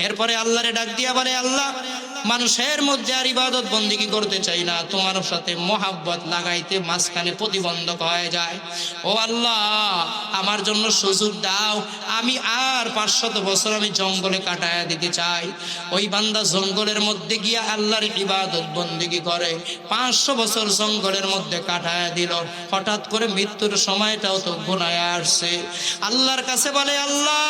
এরপরে আল্লাহরে ডাক দিয়া বলে, আল্লাহ মানুষের মধ্যে আর ইবাদত বন্দেগী করতে চাই না, তোমার সাথে মহাব্বত লাগাইতে মাঝখানে প্রতিবন্ধক হয়ে যায়। ও আল্লাহ, আমার জন্য সুযোগ দাও, আমি আর 500 বছর আমি জঙ্গলে কাটায়া দিতে চাই। ওই বান্দা জঙ্গলের মধ্যে গিয়া আল্লাহর ইবাদত বন্দেগী করে 500 বছর জঙ্গলের মধ্যে কাটায়া দিল। হঠাৎ করে মৃত্যুর সময়টাও তো ঘনায় আসছে। আল্লাহর কাছে বলে, আল্লাহ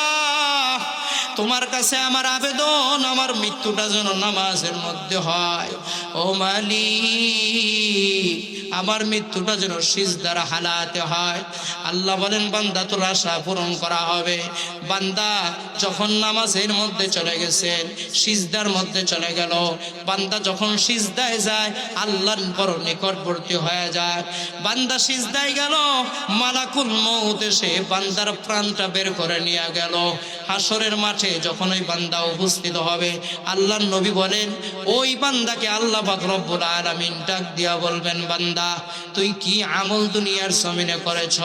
তোমার কাছে আমার আবেদন, আমার মৃত্যুটা যেন নামাজের মধ্যে হয়। ও মালিক, আমার মৃত্যুটা যেন সিজদার হালাতে হয়। আল্লাহ বলেন, বান্দা তোর আশা পূরণ করা হবে। বান্দা যখন নামাজের মধ্যে চলে গেছেন, সিজদার মধ্যে চলে গেল, বান্দা যখন সিজদায় যায় আল্লাহর বড় নিকটবর্তী হয়ে যায়। বান্দা সিজদায় গেল, মালাকুল মউত এসে বান্দার প্রাণটা বের করে নিয়ে গেল। হাসরের মাঠে যখন ওই বান্দা উপস্থিত হবে, আল্লাহর নবী বলেন, ওই বান্দাকে আল্লাহ পাক রব্বুল আলামিন ডাক দিয়া বলবেন, বান্দা তুই কি আমল দুনিয়ার জমিনে করেছ?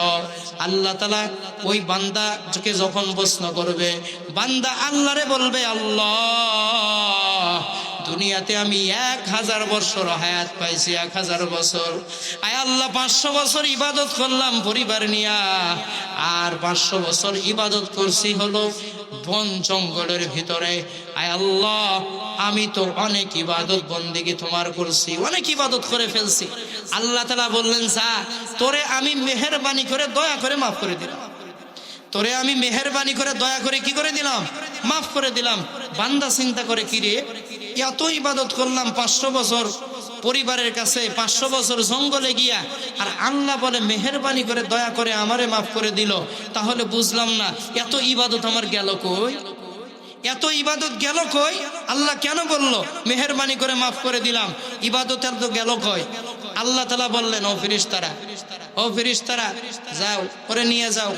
আল্লাহ তাআলা ওই বান্দাকে যখন প্রশ্ন করবে, বান্দা আল্লাহরে বলবে, আল্লাহ দুনিয়াতে আমি 1000 বছর হায়াত পাইছি, 1000 বছর। আয় আল্লাহ 500 বছর ইবাদত করলাম পরিবার নিয়া, আর 500 বছর ইবাদত করছি হলো বন জঙ্গলের ভিতরে। আয় আল্লাহ, আমি তো অনেক ইবাদত বন্দেগী তোমার করছি, অনেক ইবাদত করে ফেলছি। আল্লাহ তাআলা বললেন, যা, তোরে আমি মেহেরবানি করে দয়া করে মাফ করে দিলাম, তোরে আমি মেহেরবানি করে দয়া করে কি করে দিলাম? মাফ করে দিলাম। বান্দা চিন্তা করে, কি রে, এত ইবাদত করলাম 500 বছর পরিবারের কাছে, 500 বছর জঙ্গলে গিয়া, আর আল্লাহ বলে মেহেরবানি করে দয়া করে আমারে মাফ করে দিল। তাহলে বুঝলাম না এত ইবাদত আমার গেল কই, এত ইবাদত গেল কই? আল্লাহ কেন বললো মেহেরবানি করে মাফ করে দিলাম? ইবাদত এত গেল কই? আল্লাহ তাআলা বললেন, ও ফেরেশতারা, ও ফেরেশতারা, যাও ওরে নিয়ে যাও,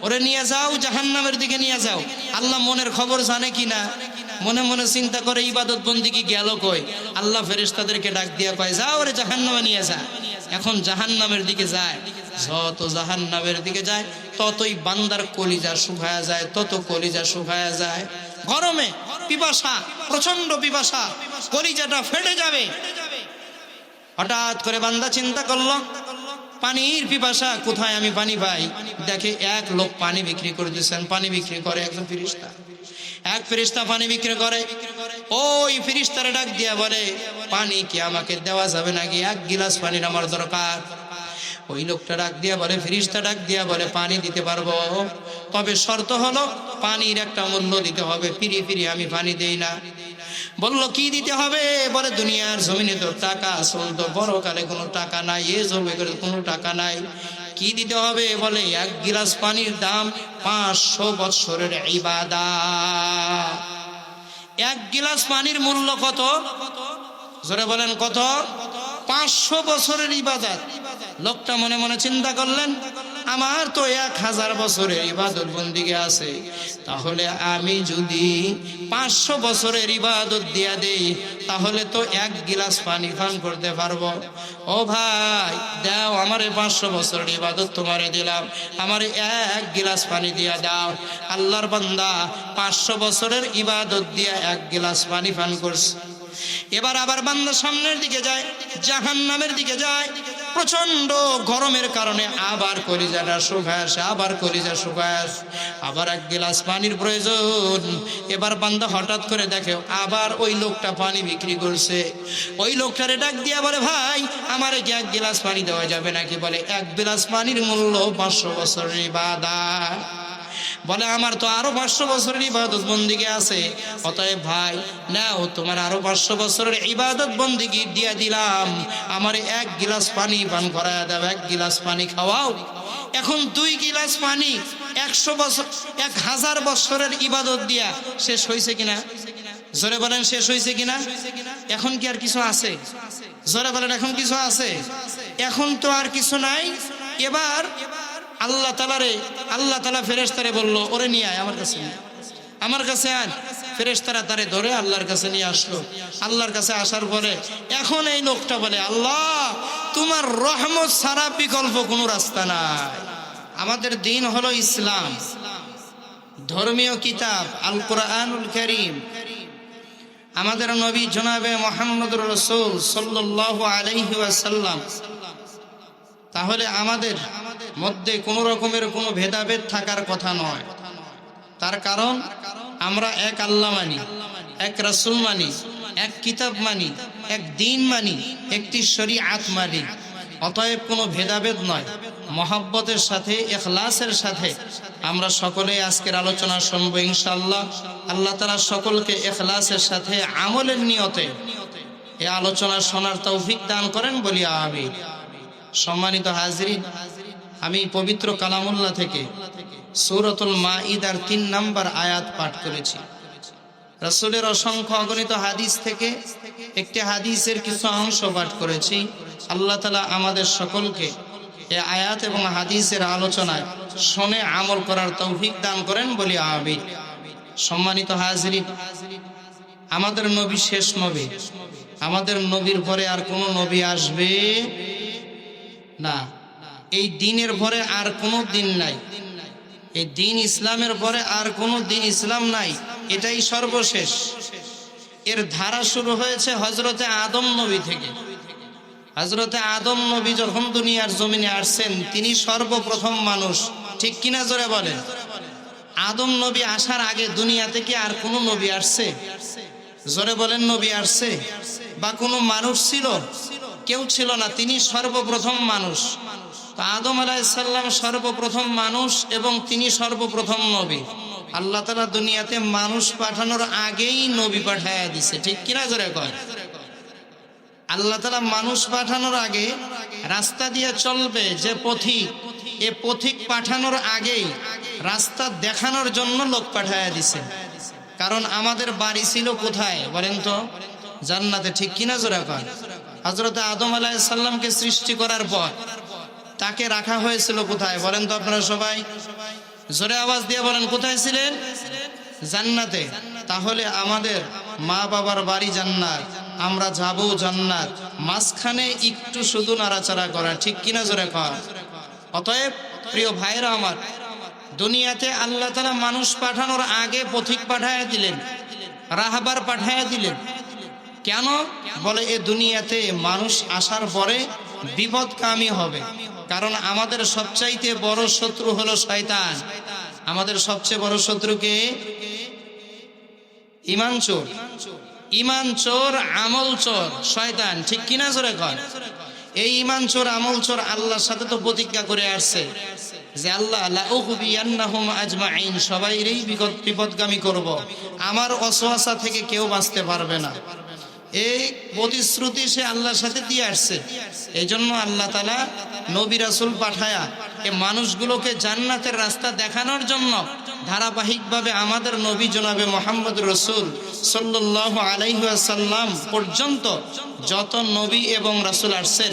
ওরে নিয়ে যাও জাহান্নামের দিকে নিয়ে যাও। আল্লাহ মনের খবর জানে কিনা, মনে মনে চিন্তা করে ইবাদত বন্দেগী গেল কই। আল্লাহ ফেরেশতাদেরকে ডাক দিয়া কয়, যাও ওরে জাহান্নামে নিয়ে যা। এখন জাহান্নামের দিকে যায়, যত জাহান্নামের দিকে যায় ততই বান্দার কলিজা শুকায়া যায়, তত কলিজা শুকায়া যায়। গরমে পিপাসা, প্রচন্ড পিপাসা, কলিজাটা ফেটে যাবে। হঠাৎ করে বান্দা চিন্তা করলো, পানির পিপাসা, কোথায় আমি পানি পাই? দেখে এক লোক পানি বিক্রি করতেছেন, পানি বিক্রি করে একজন ফেরেশতা, এক ফেরেশতা পানি বিক্রি করে। ওই ফেরেশতারে ডাক দিয়া বলে, পানি কি আমাকে দেওয়া যাবে নাকি? 1 গিলাস পানির আমার দরকার। ওই লোকটা ডাক দিয়া বলে, ফেরেশতা ডাক দিয়া বলে, পানি দিতে পারবো, তবে শর্ত হলো পানির একটা মূল্য দিতে হবে, ফিরি ফিরি আমি পানি দেই না। বলল, কি দিতে হবে? বলে, দুনিয়ার জমিনে তো টাকা চলতো, বড়কালে কোনো টাকা নাই, এ জমে করে কোনো টাকা নাই, কি দিতে হবে? বলে, 1 গিলাস পানির দাম 500 বছরের ইবাদত। 1 গিলাস পানির মূল্য কত? জোরে বলেন, কত? 500 বছরের ইবাদত। লোকটা মনে মনে চিন্তা করলেন, আমার তো 1000 বছরের ইবাদত বন্দেগী আছে, তাহলে আমি যদি 500 বছরের ইবাদত দিয়া দেই তাহলে তো 1 গিলাস পানি পান করতে পারবো। ও ভাই দাও, আমারে 500 বছরের ইবাদত তোমারে দিলাম, আমারে 1 গিলাস পানি দিয়া দাও। আল্লাহর বান্দা 500 বছরের ইবাদত দিয়া 1 গিলাস পানি পান করছে। এবার আবার বান্দা সামনের দিকে যায়, জাহান্নামের দিকে যায়। প্রচন্ড গরমের কারণে আবার কলিজাটা শুকায় আসে, আবার কলিজা শুকায় আসে, আবার 1 গিলাস পানির প্রয়োজন। এবার বান্দা হঠাৎ করে দেখে আবার ওই লোকটা পানি বিক্রি করছে। ওই লোকটারে ডাক দিয়া বলে, ভাই আমারে কি 1 গিলাস পানি দেওয়া যাবে নাকি? বলে, 1 গিলাস পানির মূল্য 500 বছরের ইবাদত। বলে, আমার তো আরো 500 বছরের ইবাদত বন্দেগী আছে, অতএব ভাই নাও, তোমার আরো 500 বছরের ইবাদত বন্দেগী দিয়া দিলাম, আমার 1 গিলাস পানি পান করায় দাও, 1 গিলাস পানি খাওয়াও। এখন 2 গিলাস পানি 100 বছর 1000 বছরের ইবাদত দিয়া শেষ হয়েছে কিনা? জোরে বলেন, শেষ হয়েছে কিনা? এখন কি আর কিছু আছে? জোরে বলেন, এখন কিছু আছে? এখন তো আর কিছু নাই। এবার আল্লাহ তাআলা ফেরেশতারে বলল, ওরে নিয়ে আয় আমার কাছে, আমার কাছে আন। ফেরেশতারা তারে ধরে আল্লাহর কাছে নিয়ে আসলো। আল্লাহর কাছে আসার পরে এখন এই লোকটা বলে, আল্লাহ তোমার রহমত ছাড়া বিকল্প কোনো রাস্তা নাই। আমাদের দিন হলো ইসলাম, ধর্মীয় কিতাব আল কোরআনুল কারীম, আমাদের নবী জনাবে মুহাম্মদুর রাসূল সাল্লাল্লাহু আলাইহি ওয়াসাল্লাম, তাহলে আমাদের মধ্যে কোনো রকমের কোনো ভেদাভেদ থাকার কথা নয়। তার কারণ আমরা এক আল্লাহ মানি, এক রাসূল মানি, এক কিতাব মানি, এক দিন মানি, একটি শরীআত মানি। অতএব কোনো ভেদাভেদ নয়, মহব্বতের সাথে ইখলাসের সাথে আমরা সকলে আজকের আলোচনা শুনবো ইনশাআল্লাহ। আল্লাহ তাআলা সকলকে ইখলাসের সাথে আমলের নিয়তে এই আলোচনা শোনার তৌফিক দান করেন, বলি আমিন। সম্মানিত হাজিরিন, আমি পবিত্র কালামুল্লাহ থেকে সূরাতুল মাঈদার ৩ নম্বর আয়াত পাঠ করেছি। রাসূলের অসংখ্য অগণিত হাদিস থেকে একটি হাদিসের কিছু অংশ পাঠ করেছি। আল্লাহ তাআলা আমাদের সকলকে এই আয়াত এবং হাদিসের আলোচনায় শুনে আমল করার তৌফিক দান করেন, বলি আমিন। সম্মানিত হাজিরিন, আমাদের নবী শেষ নবী। আমাদের নবীর পরে আর কোনো নবী আসবে না। এই দিনের পরে আর কোনো দিন নাই। এই দিন ইসলামের পরে আর কোনো দিন ইসলাম নাই, এটাই সর্বশেষ। এর ধারা শুরু হয়েছে হযরতে আদম নবী থেকে। হযরতে আদম নবী যখন দুনিয়ার জমিনে আসছেন, তিনি সর্বপ্রথম মানুষ, ঠিক কিনা জোরে বলেন? আদম নবী আসার আগে দুনিয়াতে কি আর কোনো নবী আসছে? জোরে বলেন, নবী আসছে? বা কোনো মানুষ ছিল? কেউ ছিল না, তিনি সর্বপ্রথম মানুষ। তো আদম আলাইহিস সালাম সর্বপ্রথম মানুষ এবং তিনি সর্বপ্রথম নবী। আল্লাহ তাআলা দুনিয়াতে মানুষ পাঠানোর আগেই নবী পাঠায়া দিছে, ঠিক কিনা জোরে কয়? আল্লাহ তাআলা মানুষ পাঠানোর আগে রাস্তা দিয়ে চলবে যে পথিক, এ পথিক পাঠানোর আগেই রাস্তা দেখানোর জন্য লোক পাঠায়া দিছে। কারণ আমাদের বাড়ি ছিল কোথায় বলেন তো? জান্নাতে, ঠিক কিনা জোরে কয়? হযরত আদম আলাইহিস সালামকে সৃষ্টি করার পর তাকে রাখা হয়েছিল কোথায় বলেন তো আপনারা সবাই? জোরে আওয়াজ দিয়ে বলেন, কোথায় ছিলেন? জান্নাতে। তাহলে আমাদের মা বাবার বাড়ি জান্নাত, আমরা যাব জান্নাত, মাঝখানে একটু শুধু নাড়াচাড়া করা, ঠিক কিনা জোরে কয়? অতএব প্রিয় ভাইরা আমার, দুনিয়াতে আল্লাহ তাআলা মানুষ পাঠানোর আগে পথিক পাঠায়া দিলেন, রাহবার পাঠায়া দিলেন। কেন? বলে এ দুনিয়াতে মানুষ আসার পরে বিপদকামী হবে। কারণ আমাদের সবচাইতে বড় শত্রু হলো শয়তান। আমাদের সবচেয়ে বড় শত্রুকে ঈমান চোর, ঈমান চোর, আমল চোর, শয়তান, ঠিক কিনা জোরে কয়? এই ঈমান চোর, আমল চোর আল্লাহর সাথে তো প্রতিজ্ঞা করে আসছে যে আল্লাহ লা উগবিয়ান্নাহুম আজমাইন, সবাইরই বিপদগামী করব, আমার ওয়াসওয়াসা থেকে কেউ বাঁচতে পারবে না। এই প্রতিশ্রুতি সে আল্লাহর সাথে দিয়ে আসছে। এই জন্য আল্লাহ তাআলা নবী রাসূল পাঠায়া এই মানুষগুলোকে জান্নাতের রাস্তা দেখানোর জন্য ধারাবাহিকভাবে আমাদের নবী জনাবে মুহাম্মদুর রাসূল সাল্লাল্লাহু আলাইহি ওয়াসাল্লাম পর্যন্ত যত নবী এবং রাসূল আসছেন,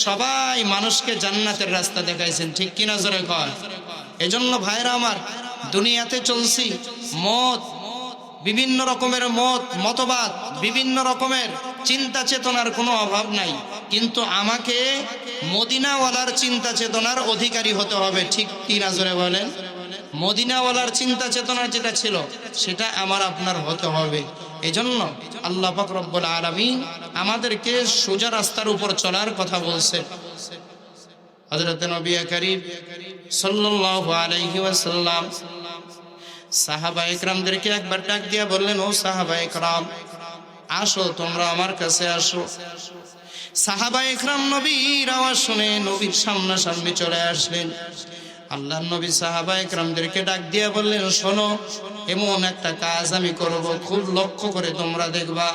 সবাই মানুষকে জান্নাতের রাস্তা দেখাইছেন, ঠিক কিনা জোরে কয়? এজন্য ভাইরা আমার, দুনিয়াতে চলছি মত, বিভিন্ন রকমের মতবাদ, বিভিন্ন রকমের চিন্তা চেতনার কোনো অভাব নাই, কিন্তু আমাকে মদিনাওয়ালার চিন্তা চেতনার অধিকারী হতে হবে, ঠিক কিনা জোরে বলেন? মদিনাওয়ালার চিন্তা চেতনা যেটা ছিল সেটা আমার আপনার হতে হবে। এজন্য আল্লাহ পাক রব্বুল আলামিন আমাদেরকে সোজা রাস্তার উপর চলার কথা বলছে। হযরত নবী করিম সাল্লাল্লাহু আলাইহি ওয়াসাল্লাম সাহাবা ইকরামদেরকে একবার ডাক দিয়া বললেন, ও সাহাবা ইকরাম, আসো তোমরা আমার কাছে আসো। সাহাবা ইকরাম নবীর আওয়াজ শুনে নবীর সামনাসামনি চলে আসলেন। আল্লাহর নবী সাহাবা ইকরামদেরকে ডাক দিয়া বললেন, শোনো, এমন একটা কাজ আমি করব, খুব লক্ষ্য করে তোমরা দেখবা।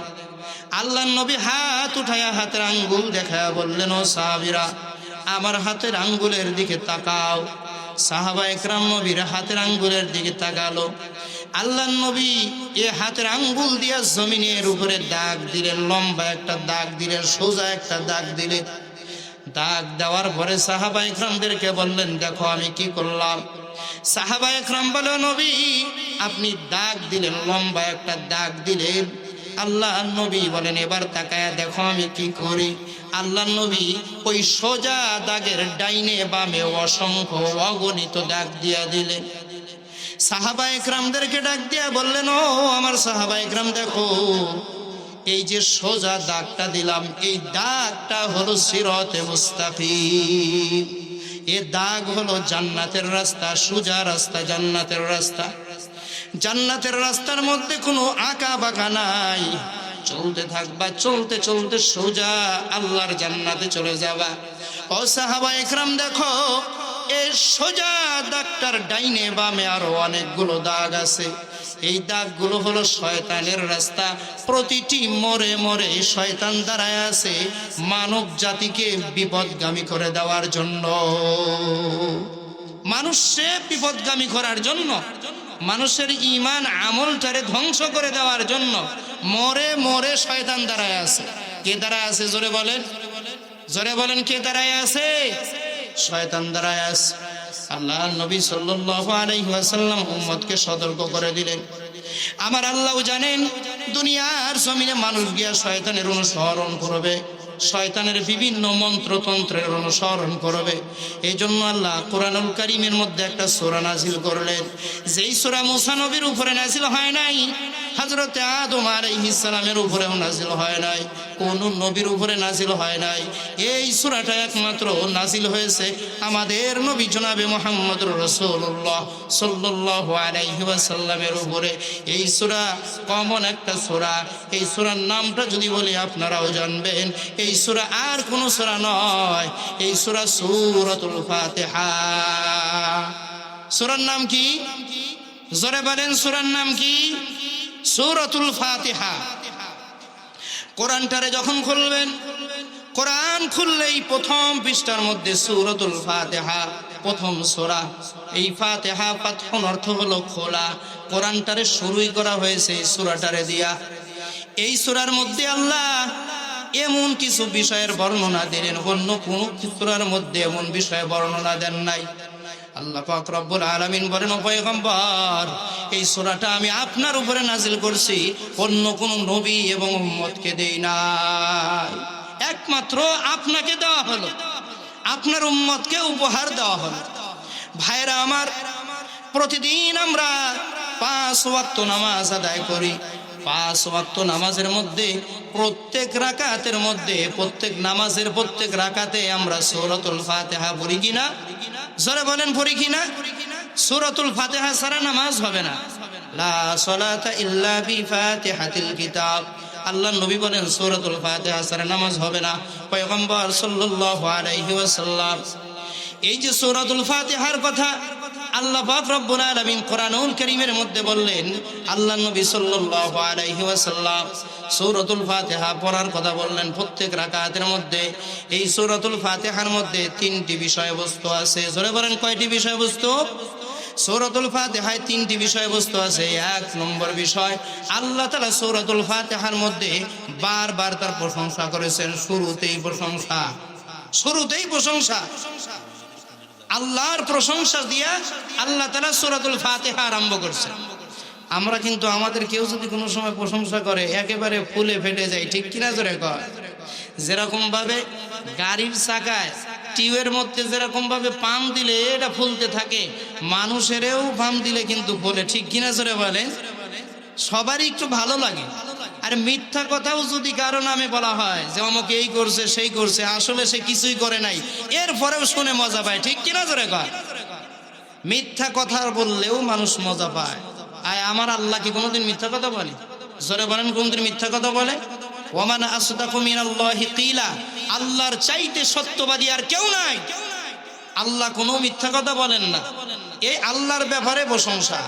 আল্লাহর নবী হাত উঠায়া হাতের আঙ্গুল দেখায়া বললেন, ও সাহাবীরা, আমার হাতের আঙ্গুলের দিকে তাকাও। সাহাবা ইকরাম নবীর হাতের আঙ্গুলের দিকে তাকালো। আল্লাহর নবী এ হাতের আঙ্গুল দিয়া জমিনের উপরে দাগ দিলেন, লম্বা একটা দাগ দিলেন, সোজা একটা দাগ দিলেন। দাগ দেওয়ার পরে সাহাবা ইকরামদেরকে বললেন, দেখো আমি কি করলাম। সাহাবা ইকরাম বলে, নবী আপনি দাগ দিলেন, লম্বা একটা দাগ দিলেন। আল্লাহর নবী বলেন, এবার তাকায়া দেখো আমি কি করি। আল্লাহর নবী ওই সোজা দাগের ডাইনে বামে অসংখ্য অগণিত দাগ দিয়া দিলেন। সাহাবা একরামদেরকে ডাক দিয়া বললেন, ও আমার সাহাবা একরাম, দেখো এই যে সোজা দাগটা দিলাম, এই দাগটা হলো সিরাতে মুস্তাকিম। এ দাগ হলো জান্নাতের রাস্তা, সোজা রাস্তা, জান্নাতের রাস্তা। জান্নাতের রাস্তার মধ্যে কোনো আঁকা বাঁকা নাই। চলতে থাকবা, চলতে চলতে সোজা আল্লাহর জান্নাতে চলে যাবা। ও সাহাবা একরাম, দেখো এই সোজা দাগটার ডাইনে বামে আরো অনেকগুলো দাগ আছে। এই দাগগুলো হলো শয়তানের রাস্তা। প্রতিটি মোড়ে মোড়ে শয়তান দাঁড়ায় আছে মানব জাতিকে বিপদগামী করে দেওয়ার জন্য, মানুষকে বিপদগামী করার জন্য, মানুষের ঈমান আমলটারে ধ্বংস করে দেওয়ার জন্য মোড়ে মোড়ে শয়তান দাঁড়ায় আছে। কে দাঁড়ায় আছে? জোরে বলেন, জোরে বলেন, কে দাঁড়ায় আছে? শয়তান দাঁড়ায় আছে। আল্লাহ নবী সাল্লাল্লাহু আলাইহি ওয়াসাল্লাম উম্মতকে সতর্ক করে দিলেন। আমার আল্লাহ জানেন দুনিয়ার জমিনে মানুষ গিয়া শয়তানের অনুসরণ করবে, শয়তানের বিভিন্ন মন্ত্রতন্ত্রের অনুসরণ করবে। এই জন্য আল্লাহ কোরআনুল কারীমের মধ্যে একটা সূরা নাজিল করলেন, যেই সূরা মুসা নবীর উপরে নাজিল হয় নাই, হযরতে আদম আলাইহিস সালামের উপরেও নাজিল হয় নাই, কোন নবীর উপরে নাজিল হয় নাই। এই সূরাটা একমাত্র নাজিল হয়েছে আমাদের নবী জনাবে মুহাম্মদুর রাসূলুল্লাহ সাল্লাল্লাহু আলাইহি ওয়াসাল্লামের উপরে। এই সূরা কমন একটা সূরা। এই সূরার নামটা যদি বলি আপনারাও জানবেন, এই সূরা আর কোন সূরা নয়, এই সূরা সূরাতুল ফাতিহা। সূরার নাম কি? জোরে বলেন, সূরার নাম কি? সূরাতুল ফাতিহা। কোরআনটারে যখন খুলবেন, কোরআন খুললেই প্রথম পৃষ্ঠার মধ্যে সূরাতুল ফাতিহা, প্রথম সূরা। এই ফাতিহা ফাতহুন অর্থ হলো খোলা। কোরআনটারে শুরুই করা হয়েছে এই সূরাটারে দিয়া। এই সূরার মধ্যে আল্লাহ এমন কিছু বিষয়ের বর্ণনা দিলেন, অন্য কোন সূরার মধ্যে এমন বিষয়ে বর্ণনা দেন নাই। আল্লাহ পাক রব্বুল আলামিন বলেন, ও পয়গম্বর, এই সূরাটা আমি আপনার উপরে নাজিল করছি, অন্য কোন নবী এবং উম্মতকে দেই নাই। একমাত্র আপনাকে দেওয়া হলো, আপনার উম্মতকে উপহার দেওয়া হলো। ভাইরা আমার, প্রতিদিন আমরা 5 ওয়াক্ত নামাজ আদায় করি। 5 ওয়াক্ত নামাজের মধ্যে প্রত্যেক রাকাতের মধ্যে, প্রত্যেক নামাজের প্রত্যেক রাকাতে আমরা সূরাতুল ফাতিহা পড়ি কিনা? জোরে বলেন, পড়ি কিনা? সূরাতুল ফাতিহা ছাড়া নামাজ হবে না। লা সালাতা ইল্লা বিফাতিহাতিল কিতাব। আল্লাহ নবী বলেন সূরাতুল ফাতিহা ছাড়া নামাজ হবে না। পয়গম্বর সাল্লাল্লাহু আলাইহি ওয়াসাল্লাম এই যে সূরাতুল ফাতিহার কথা আল্লাহ পাক রব্বুল আলামিন কোরআনুল কারীমের মধ্যে বললেন, আল্লাহ নবী সাল্লাল্লাহু আলাইহি ওয়াসাল্লাম সূরাতুল ফাতিহা পড়ার কথা বললেন প্রত্যেক রাকাতের মধ্যে। এই সূরাতুল ফাতিহার মধ্যে 3টি বিষয়বস্তু আছে। জোরে বলেন, কয়টি বিষয়বস্তু? সূরাতুল ফাতিহায় 3টি বিষয়বস্তু আছে। 1 নম্বর বিষয়, আল্লাহ তাআলা সূরাতুল ফাতিহার মধ্যে বারবার তার প্রশংসা করেছেন। শুরুতেই প্রশংসা, শুরুতেই প্রশংসা, আল্লাহর প্রশংসা দিয়া আল্লাহ তাআলা সূরাতুল ফাতিহা আরম্ভ করছেন। আমরা কিন্তু আমাদের কেউ যদি কোনো সময় প্রশংসা করে একেবারে ফুলে ফেটে যায়, ঠিক কিনা? জোরে কয়। যেরকম ভাবে গাড়ির চাকায় টিউবের মধ্যে যেরকম ভাবে পাম দিলে এটা ফুলতে থাকে, মানুষেরও পাম দিলে কিন্তু ফুলে, ঠিক কিনা? জোরে বলেন। সবারই একটু ভালো লাগে। আর মিথ্যা কথাও যদি কারো নামে বলা হয় যে অমুক এই করছে সেই করছে, আসলে সে কিছুই করে নাই, এরপরেও শুনে মজা পায়, ঠিক কিনা? জোরে কয়। মিথ্যা কথা বললেও মানুষ মজা পায়। আর আমার আল্লাহ কি কোনোদিন মিথ্যা কথা বলে? জোরে বলেন, কোনদিন মিথ্যা কথা বলে? ওয়ামান আসদাকু মিনাল্লাহি কিলা। আল্লাহর চাইতে সত্যবাদী আর কেউ নাই। আল্লাহ কোনো মিথ্যা কথা বলেন না। এই আল্লাহর ব্যাপারে প্রশংসা।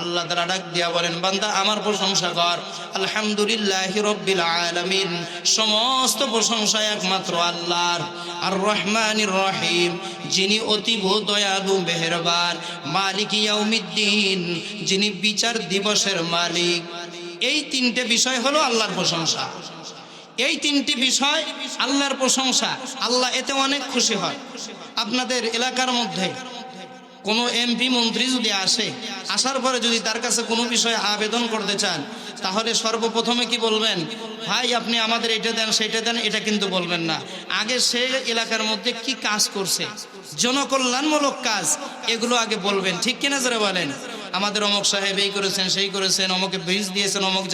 আল্লাহ তাআলা ডাক দিয়া বলেন, বান্দা আমার প্রশংসা কর। আলহামদুলিল্লাহি রাব্বিল আলামিন। সমস্ত প্রশংসা একমাত্র আল্লাহর। আর রহমানির রহিম, যিনি অতীব দয়ালু মেহেরবান। মালিক ইয়াউমিদ্দিন, যিনি বিচার দিবসের মালিক। এই 3টে বিষয় হলো আল্লাহর প্রশংসা। এই 3টি বিষয় আল্লাহর প্রশংসা। আল্লাহ এতে অনেক খুশি হয়। আপনাদের এলাকার মধ্যে কোনো এমপি মন্ত্রী যদি আসে, আসার পরে যদি তার কাছে কোনো বিষয়ে আবেদন করতে চান, তাহলে সর্বপ্রথমে কি বলবেন? ভাই আপনি আমাদের এটা দেন সেটা দেন, এটা কিন্তু বলবেন না। আগে সে এলাকার মধ্যে কি কাজ করছে, জনকল্যাণমূলক কাজ, এগুলো আগে বলবেন, ঠিক কিনা? জোরে বলেন। আমাদের অমুক সাহেব এই করেছেন সেই করেছেন, অমুকে ব্রিজ দিয়েছেন অমুক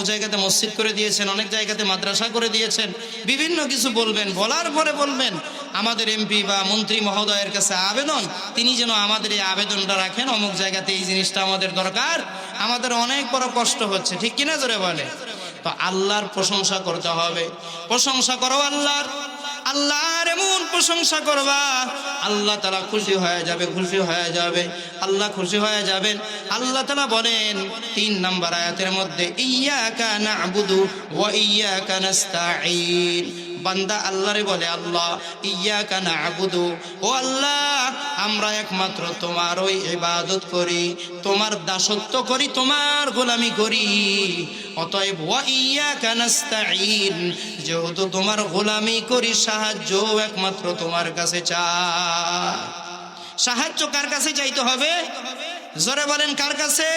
জায়গাতে মসজিদ করে দিয়েছেন, অনেক জায়গাতে মাদ্রাসা করে দিয়েছেন, বিভিন্ন কিছু বলবেন। বলার পরে বলবেন আমাদের এমপি বা মন্ত্রী মহোদয়ের কাছে আবেদন, তিনি যেন আমাদের এই আবেদনটা রাখেন, অমুক জায়গাতে এই জিনিসটা আমাদের দরকার, আমাদের অনেক বড় কষ্ট হচ্ছে, ঠিক কিনা জোরে বলে? তো আল্লাহর প্রশংসা করতে হবে। প্রশংসা করো আল্লাহর, আল্লাহর এমন প্রশংসা করবা আল্লাহ তাআলা খুশি হয়ে যাবে, আল্লাহ খুশি হয়ে যাবেন। আল্লাহ তাআলা বলেন 3 নম্বর আয়াতের মধ্যে, ইয়্যাকা না'বুদু ওয়া ইয়্যাকা নাস্তাঈন। বান্দা আল্লাহরে বলে, আল্লাহ ইয়্যাকা না'বুদু, ও আল্লাহ আমরা একমাত্র তোমারই ইবাদত করি, তোমার দাসত্ব করি, তোমার গোলামি করি। অতএব ওয়া ইয়্যাকা নাস্তাঈন, যেহেতু তোমার গোলামি করি, সাহায্য একমাত্র তোমার কাছে চাই। সাহায্য কার কাছে চাইতে হবে? জোরে বলেন, কার কাছে?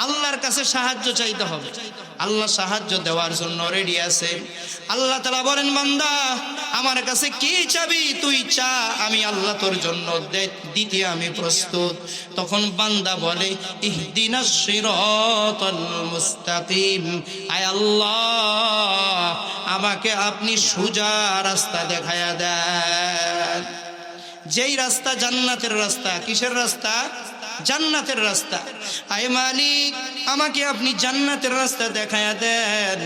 আল্লাহর কাছে সাহায্য চাইতে হবে। আল্লাহ সাহায্য দেওয়ার জন্য রেডি আছে। আল্লাহ তাআলা বলেন, বান্দা আমার কাছে কি চাবি তুই চা, আমি আল্লাহ তোর জন্য দিতে আমি প্রস্তুত। তখন বান্দা বলে, ইহদিনাস সিরাতাল মুস্তাকিম, আয় আল্লাহ আমাকে আপনি সোজা রাস্তা দেখায়া দেন, যেই রাস্তা জান্নাতের রাস্তা। কিসের রাস্তা? জান্নাতের রাস্তা। আয় মালিক আমাকে আপনি জান্নাতের রাস্তা দেখায়া দেন।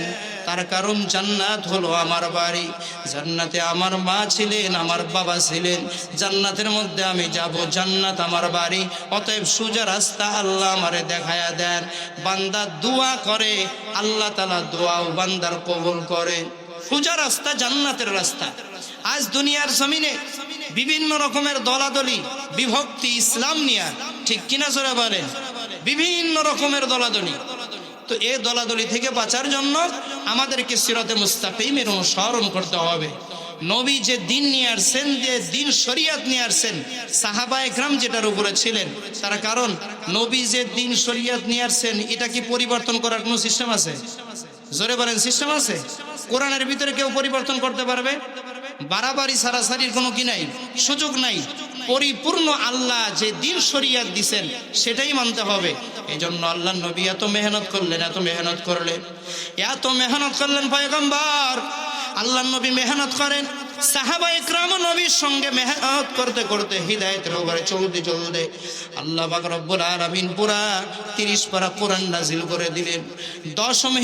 তার কারণ জান্নাত হলো আমার বাড়ি, জান্নাতে আমার মা ছিলেন, আমার বাবা ছিলেন, জান্নাতের মধ্যে আমি যাব, জান্নাত আমার বাড়ি। অতএব সোজা রাস্তা আল্লাহ আমারে দেখায়া দেন। বান্দা দোয়া করে, আল্লাহ তাআলা দোয়াও বান্দার কবুল করে। সোজা রাস্তা জান্নাতের রাস্তা। আজ দুনিয়ার জমিনে বিভিন্ন রকমের দলাদলি বিভক্তি ইসলাম নিয়ে, ঠিক কিনা জোরে বলেন? বিভিন্ন রকমের দলাদলি। তো এই দলাদলি থেকে বাঁচার জন্য আমাদেরকে সিরাতে মুস্তাকিমের অনুসরণ করতে হবে। নবী যে দিন নিয়ে আসছেন, যে দিন শরিয়ত নিয়ে আসছেন, সাহাবায়ে কেরাম যেটার উপরে ছিলেন, তার কারণ নবী যে দিন শরিয়ত নিয়ে আসছেন, এটা কি পরিবর্তন করার কোনো সিস্টেম আছে? জোরে বলেন, সিস্টেম আছে? কোরআনের ভিতরে কেউ পরিবর্তন করতে পারবে? বাড়াবাড়ি সারাসারির কোনো কি নাই, সুযোগ নাই। পরিপূর্ণ আল্লাহ যে দিন শরিয়ত দিছেন সেটাই মানতে হবে। এই জন্য আল্লাহ নবী এত মেহনত করলেন, এত মেহনত করলেন পয়গম্বর। আল্লাহ নবী মেহনত করেন, সাহাবায়ে কেরাম নবীর সঙ্গে মেহনত করতে করতে হিদায়াতের উপরে চলতে আল্লাহ পাক রব্বুল আলামিন পুরা 30 পারা কোরআন নাজিল করে দিলেন। 10ম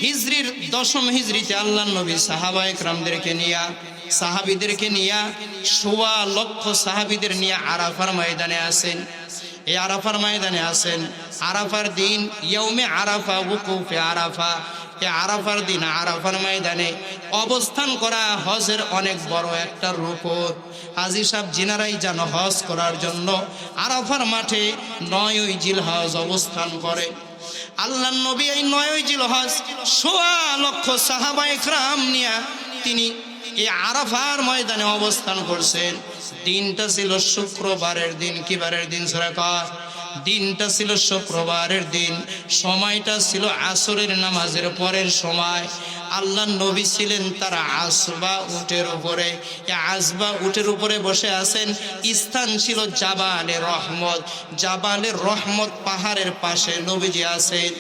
হিজরির 10ম হিজরিতে আল্লাহ নবী সাহাবায়ে কেরামদেরকে নিয়ে, সাহাবীদেরকে নিয়ে, 1.25 লক্ষ সাহাবীদের নিয়ে আরাফার ময়দানে আসেন। এই আরাফার ময়দানে আসেন, আরাফার দিন ইয়াউমে আরাফা, ওকুফে আরাফা। এই আরাফার দিন আরাফার ময়দানে অবস্থান করা হজের অনেক বড় একটা রুকন। হাজী সাহেব জিনারাই যেন হজ করার জন্য আরাফার মাঠে 9ই জিলহজ অবস্থান করে। আল্লাহর নবী এই 9ই জিলহজ 1.25 লক্ষ সাহাবায়ে কেরাম নিয়ে তিনি এই আরাফার ময়দানে অবস্থান করছেন। দিনটা ছিল শুক্রবারের দিন। কি বারের দিন সরকার? দিনটা ছিল শুক্রবারের দিন। সময়টা ছিল আসরের নামাজের পরের সময়। আল্লাহ নবী ছিলেন তার আসবা উটের উপরে। আসবা উটের উপরে বসে আছেন। স্থান ছিল জাবালে রহমত। জাবালে রহমত পাহাড়ের পাশে নবীজি আছেন।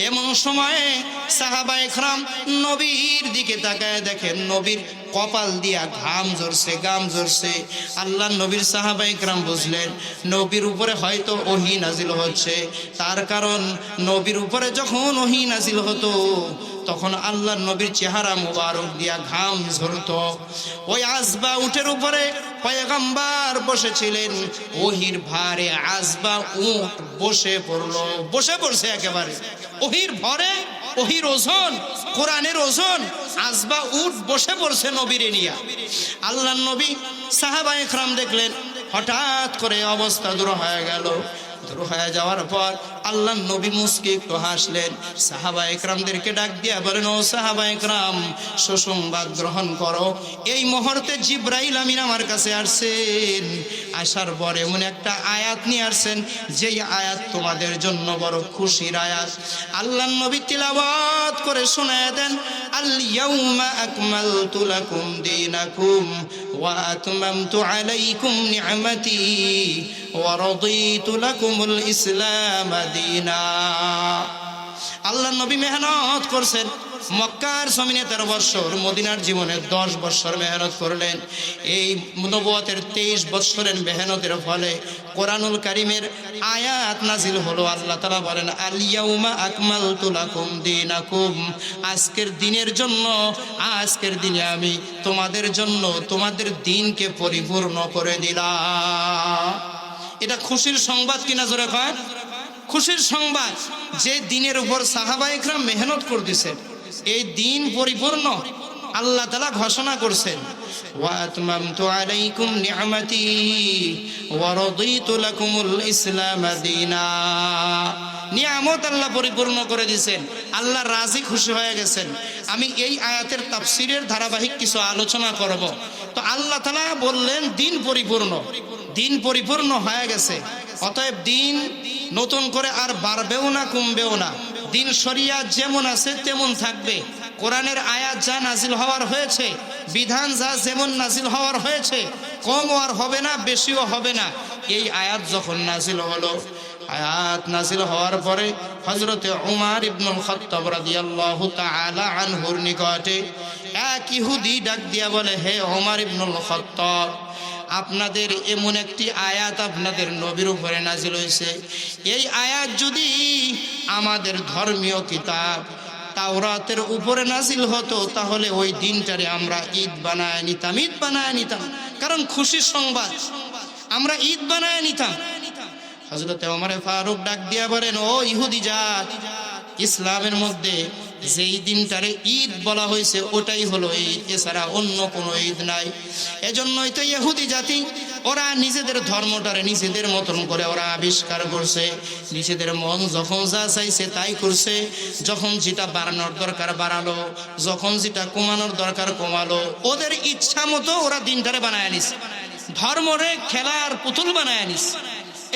এমন সময়ে সাহাবায়ে কেরাম নবীর দিকে তাকায় দেখেন নবীর কপাল দিয়া ঘাম ঝরছে। আল্লাহ নবীর সাহাবায়ে কেরাম বুঝলেন নবীর উপরে হয়তো ওহী নাজিল হচ্ছে। তার কারণ নবীর উপরে যখন ওহী নাজিল হতো তখন আল্লাহ নবীর চেহারা মুবারক দিয়া ঘাম ঝরতো। ওই আসবা উটের উপরে পয়গম্বর বসেছিলেন। ওহির ভারে আসবা উট বসে পড়ছে একেবারে। ওহির ভরে, ওহির ওজন, কোরআনের ওজন, আসবা উট বসে পড়ছে নবীরে নিয়া। আল্লাহ নবী সাহাবায়ে কেরাম দেখলেন হঠাৎ করে অবস্থা দূর হয়ে গেল। দূর হয়ে যাওয়ার পর আল্লাহ নবী মুস্কি একটু হাসলেন, সাহাবা একরামদেরকে ডাক দিয়া বলেন, ও সাহাবা একরাম, সুসংবাদ গ্রহণ করো। এই মুহূর্তে জিবরাইল আমিন আমার কাছে আসছেন, আসার পরে এমন একটা আয়াত নিয়ে আসছেন যেই আয়াত তোমাদের জন্য বড় খুশির আয়াত। আল্লাহ নবী তিলাওয়াত করে শোনায় দেন, আল ইয়াউমা আকমালতু লাকুম দীনাকুম ওয়া আতমামতু আলাইকুম নি'মাতি ওয়া রাদিতু লাকুমুল ইসলাম দীনা। আল্লাহ নবী মেহনত করছেন, মক্কার জমিনে 13 বছর, মদিনার জীবনে 10 বছর মেহনত করলেন। এই নবুয়তের 23 বছরের মেহনতের ফলে কোরআনুল কারীমের আয়াত নাজিল হলো। আল্লাহ তাআলা বলেন, আল ইয়াউমা আকমালতু লাকুম দীনাকুম, আজকের দিনের জন্য, আজকের দিনে আমি তোমাদের জন্য তোমাদের দ্বীনকে পরিপূর্ণ করে দিলাম। এটা খুশির সংবাদ কিনা জোরে কয়? খুশির সংবাদ। যে দিনের উপর সাহাবা একরাম মেহনত করতেছে, এই দিন পরিপূর্ণ আল্লাহ তাআলা ঘোষণা করছেন, ওয়া আতমামতু আলাইকুম নি'মাতি ওয়া রাদিতু লাকুমুল ইসলাম দীনা। নিয়ামত আল্লাহ পরিপূর্ণ করে দিয়েছেন, আল্লাহ রাজি খুশি হয়ে গেছেন। আমি এই আয়াতের তাফসীরের ধারাবাহিক কিছু আলোচনা করব। তো আল্লাহ তাআলা বললেন দিন পরিপূর্ণ, দিন পরিপূর্ণ হয়ে গেছে, অতএব দিন নতুন করে আর বাড়বেও না কমবেও না। দিন শরিয়াত যেমন আছে তেমন থাকবে। কোরআনের আয়াত যা নাজিল হওয়ার হয়েছে, বিধান যা যেমন নাজিল হওয়ার হয়েছে, কমও আর হবে না, বেশিও হবে না। এই আয়াত যখন নাজিল হলো, আয়াত নাজিল হওয়ার পরে হযরতে উমর ইবনুল খাত্তাব রাদিয়াল্লাহু তাআলা আনহুর নিকটে এক ইহুদি ডাক দিয়া বলে, হে উমর ইবনুল খাত্তাব, আপনাদের এমন একটি আয়াত আপনাদের নবীর উপরে নাজিল হয়েছে, এই আয়াত যদি আমাদের ধর্মীয় কিতাব তাওরাতের উপরে নাজিল হতো, তাহলে ওই দিনটারে আমরা ঈদ বানায় নিতাম, ঈদ বানায় নিতাম। কারণ খুশির সংবাদ, আমরা ঈদ বানায় নিতাম। হযরতে ওমর ফারুক ডাক দিয়া বলেন, ও ইহুদি জাত, ইসলামের মধ্যে যেই দিনটারে ঈদ বলা হয়েছে ওটাই হলো ঈদ, এছাড়া অন্য কোনো ঈদ নাই। এজন্যই তো ইহুদি জাতি ওরা নিজেদের ধর্মটারে নিজেদের মতন করে ওরা আবিষ্কার করছে, নিজেদের মন যখন যা চাইছে তাই করছে, যখন যেটা বাড়ানোর দরকার বাড়ালো, যখন যেটা কমানোর দরকার কমালো, ওদের ইচ্ছা মতো ওরা দিনটারে বানায় নিছে, ধর্মরে খেলার পুতুল বানায় নিছে।